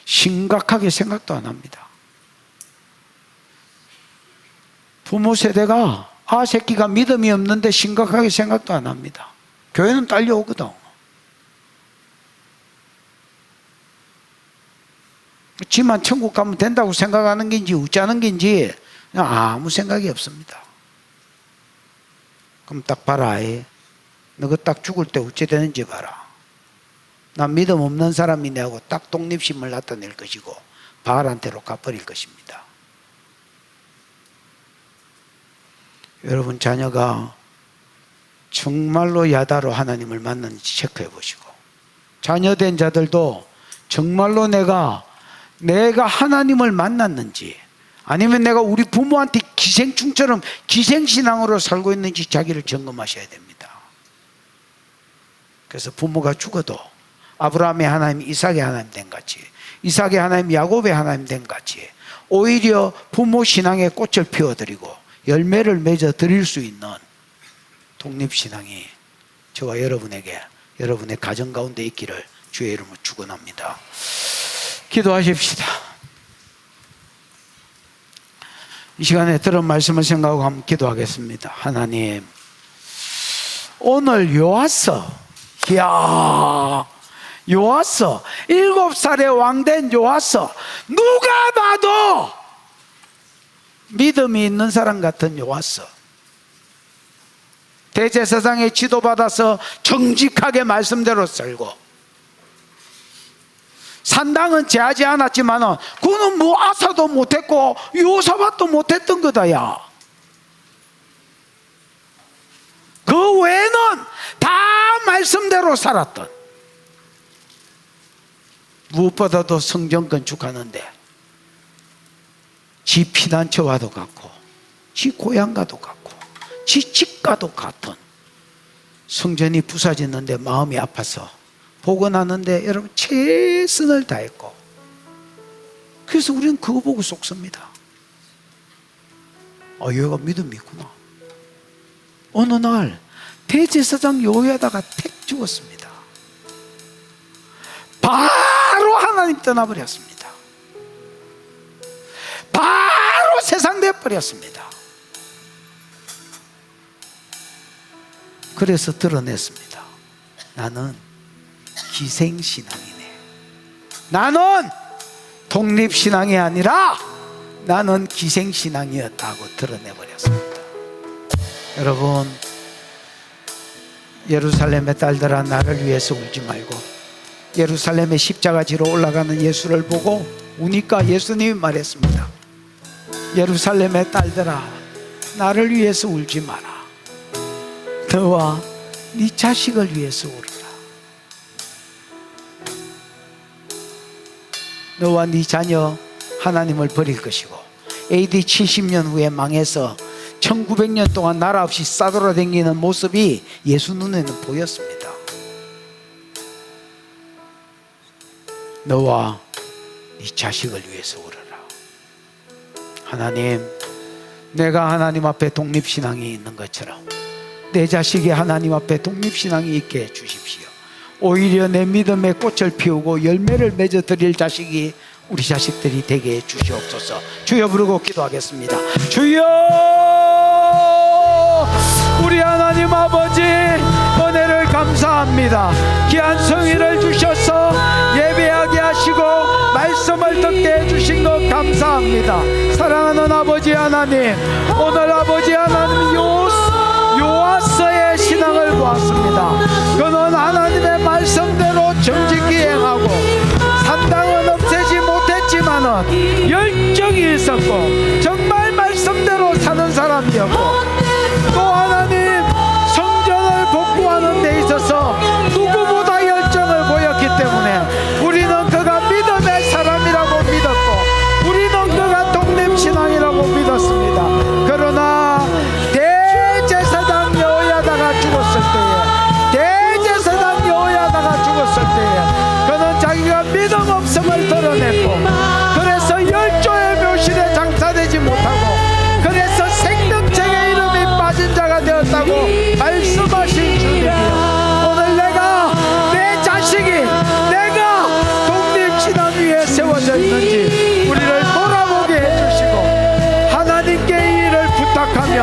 S1: 심각하게 생각도 안 합니다. 부모 세대가 새끼가 믿음이 없는데 심각하게 생각도 안 합니다. 교회는 딸려오거든. 지만 천국 가면 된다고 생각하는 게인지 웃자는 게인지 그냥 아무 생각이 없습니다. 그럼 딱 봐라. 너가 딱 죽을 때 어찌 되는지 봐라. 난 믿음 없는 사람이 내하고 딱 독립심을 나타낼 것이고 바알한테로 가버릴 것입니다. 여러분 자녀가 정말로 야다로 하나님을 만났는지 체크해 보시고, 자녀된 자들도 정말로 내가 하나님을 만났는지, 아니면 내가 우리 부모한테 기생충처럼 기생신앙으로 살고 있는지 자기를 점검하셔야 됩니다. 그래서 부모가 죽어도 아브라함의 하나님 이삭의 하나님 된 같이, 이삭의 하나님 야곱의 하나님 된 같이 오히려 부모 신앙에 꽃을 피워드리고 열매를 맺어 드릴 수 있는 독립신앙이 저와 여러분에게, 여러분의 가정 가운데 있기를 주의 이름으로 축원합니다. 기도하십시다. 이 시간에 들은 말씀을 생각하고 한번 기도하겠습니다. 하나님, 오늘 요아서, 요아서 7살의 왕된 요아서, 누가 봐도 믿음이 있는 사람 같은 요아서, 대제사장의 지도받아서 정직하게 말씀대로 살고, 산당은 제하지 않았지만 그는 뭐 아사도 못했고 요사밭도 못했던 거다. 야, 그 외에는 다 말씀대로 살았던, 무엇보다도 성전 건축하는데 지 피난처와도 같고 지 고향과도 같고 지 집과도 같은 성전이 부서졌는데 마음이 아파서 복원하는데 여러분 최선을 다했고, 그래서 우리는 그거 보고 속습니다. 얘가 믿음이 있구나. 어느 날 대제사장 요야다가 택 죽었습니다. 바로 하나님 떠나버렸습니다. 버렸습니다. 그래서 드러냈습니다. 나는 기생신앙이네. 나는 독립신앙이 아니라 나는 기생신앙이었다고 드러내버렸습니다. 여러분, 예루살렘의 딸들아, 나를 위해서 울지 말고 예루살렘의 십자가 지로 올라가는 예수를 보고 우니까 예수님이 말했습니다. 예루살렘의 딸들아, 나를 위해서 울지 마라. 너와 네 자식을 위해서 울어라. 너와 네 자녀 하나님을 버릴 것이고 AD 70년 후에 망해서 1900년 동안 나라 없이 싸돌아다니는 모습이 예수 눈에는 보였습니다. 너와 네 자식을 위해서 울어라. 하나님, 내가 하나님 앞에 독립신앙이 있는 것처럼 내 자식이 하나님 앞에 독립신앙이 있게 해주십시오. 오히려 내 믿음의 꽃을 피우고 열매를 맺어 드릴 자식이 우리 자식들이 되게 해주시옵소서. 주여 부르고 기도하겠습니다. 주여, 우리 하나님 아버지 은혜를 감사합니다. 귀한 성의를 주셔서 예배하게 하시고 말씀을 듣게 해주신 것 감사합니다. 사랑하는 아버지 하나님, 오늘 아버지 하나님 요아스의 신앙을 보았습니다. 그는 하나님의 말씀대로 정직히 행하고 산당은 없애지 못했지만은 열정이 있었고 정말 말씀대로 사는 사람이었고, 또 하나님 성전을 복구하는 데 있어서 누구보다 열정을 보였기 때문에 우리는 그가 믿음의 사람이라고 믿었고 우리는 그가 독립신앙이라고 믿었습니다. 그러나 대제사장 여호야다가 죽었을 때에 그는 자기가 믿음 없음을 드러냈고, 그래서 열조의 묘실에 장사되지 못하고 그래서 생명책의 이름이 빠진 자가 되었다고 말씀하신 주님이여, 오늘 내 자식이 내가 독립신앙 위에 세워져 있는지 우리를 돌아보게 해주시고 하나님께 이 일을 부탁하며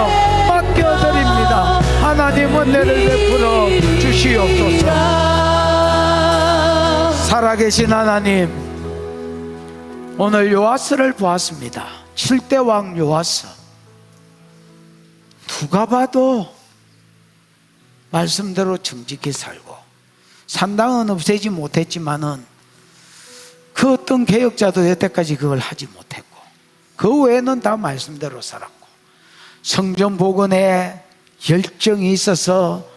S1: 맡겨드립니다. 하나님 은혜를 베풀어 주시옵소서. 살아계신 하나님, 오늘 요아스를 보았습니다. 7대 왕 요아스, 누가 봐도 말씀대로 정직히 살고 산당은 없애지 못했지만은 그 어떤 개혁자도 여태까지 그걸 하지 못했고 그 외에는 다 말씀대로 살았고 성전 복원에 열정이 있어서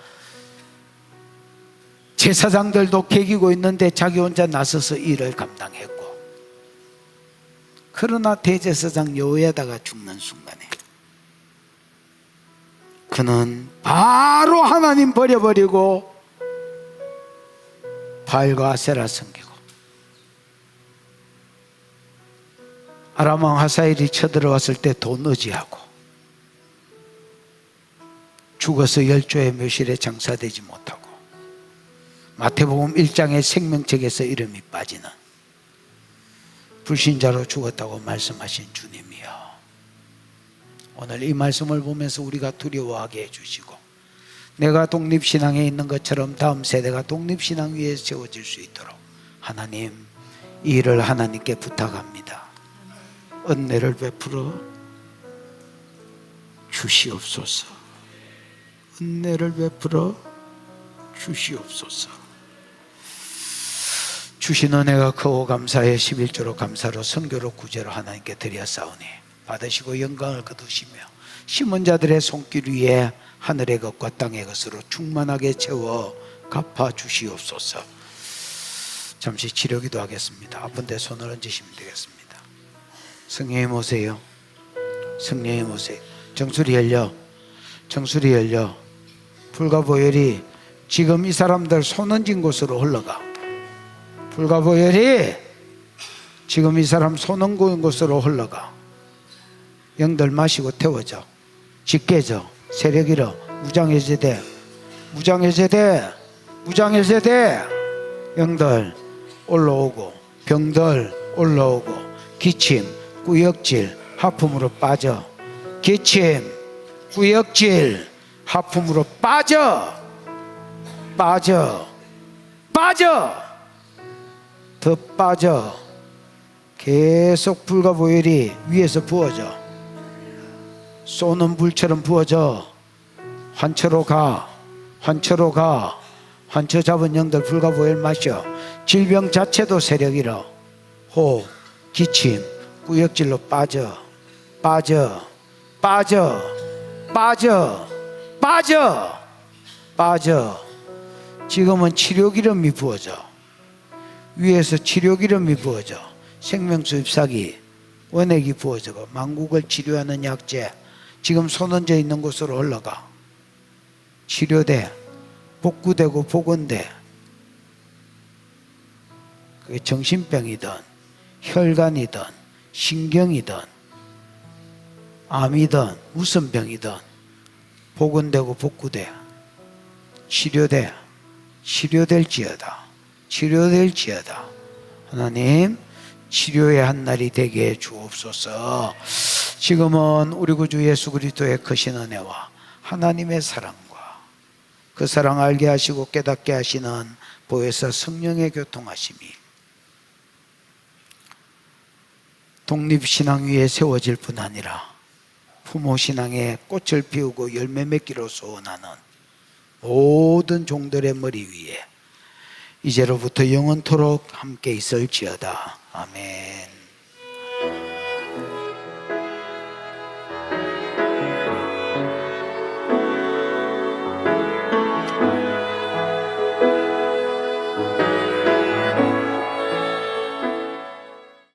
S1: 제사장들도 개기고 있는데 자기 혼자 나서서 일을 감당했고, 그러나 대제사장 여호야다가 죽는 순간에 그는 바로 하나님 버려버리고 바알과 아세라 섬기고 아람 왕 하사엘이 쳐들어왔을 때 돈 의지하고 죽어서 열조의 묘실에 장사되지 못하고 마태복음 1장의 생명책에서 이름이 빠지는 불신자로 죽었다고 말씀하신 주님이여, 오늘 이 말씀을 보면서 우리가 두려워하게 해주시고 내가 독립신앙에 있는 것처럼 다음 세대가 독립신앙 위에 세워질 수 있도록 하나님, 이 일을 하나님께 부탁합니다. 은혜를 베풀어 주시옵소서. 은혜를 베풀어 주시옵소서. 주신 은혜가 크고 감사해 11조로 감사로 선교로 구제로 하나님께 드렸사오니 받으시고 영광을 거두시며 심은 자들의 손길 위에 하늘의 것과 땅의 것으로 충만하게 채워 갚아 주시옵소서. 잠시 치료기도 하겠습니다. 아픈 데 손을 얹으시면 되겠습니다. 성령님 오세요. 성령님 오세요. 정수리 열려. 정수리 열려. 불과 보혈이 지금 이 사람들 손 얹은 곳으로 흘러가. 불과 보혈이 지금 이 사람 손 얹은 곳으로 흘러가. 영들 마시고 태워져. 짓게져. 세력 잃어. 무장해제돼. 무장해제돼. 무장해제돼. 영들 올라오고 병들 올라오고 기침, 구역질, 하품으로 빠져. 기침, 구역질, 하품으로 빠져, 빠져, 빠져, 더 빠져. 계속 불과 보혈이 위에서 부어져. 쏘는 불처럼 부어져. 환처로 가, 환처로 가. 환처 잡은 영들 불과 보혈 마셔. 질병 자체도 세력 잃어. 호흡, 기침, 구역질로 빠져, 빠져, 빠져, 빠져, 빠져, 빠져. 지금은 치료 기름이 부어져. 위에서 치료 기름이 부어져. 생명수 잎사귀, 원액이 부어져가 만국을 치료하는 약재 지금 손 얹어 있는 곳으로 흘러가. 치료돼, 복구되고 복원돼. 그게 정신병이든 혈관이든 신경이든 암이든 무슨 병이든 복원되고 복구돼. 치료돼, 치료될지어다, 치료될지어다. 하나님 치료의 한 날이 되게 해 주옵소서. 지금은 우리 구주 예수 그리스도의 크신 은혜와 하나님의 사랑과 그 사랑 알게 하시고 깨닫게 하시는 보혜사 성령의 교통하심이 독립신앙 위에 세워질 뿐 아니라 부모신앙에 꽃을 피우고 열매 맺기로 소원하는 모든 종들의 머리 위에 이제로부터 영원토록 함께 있을지어다. 아멘.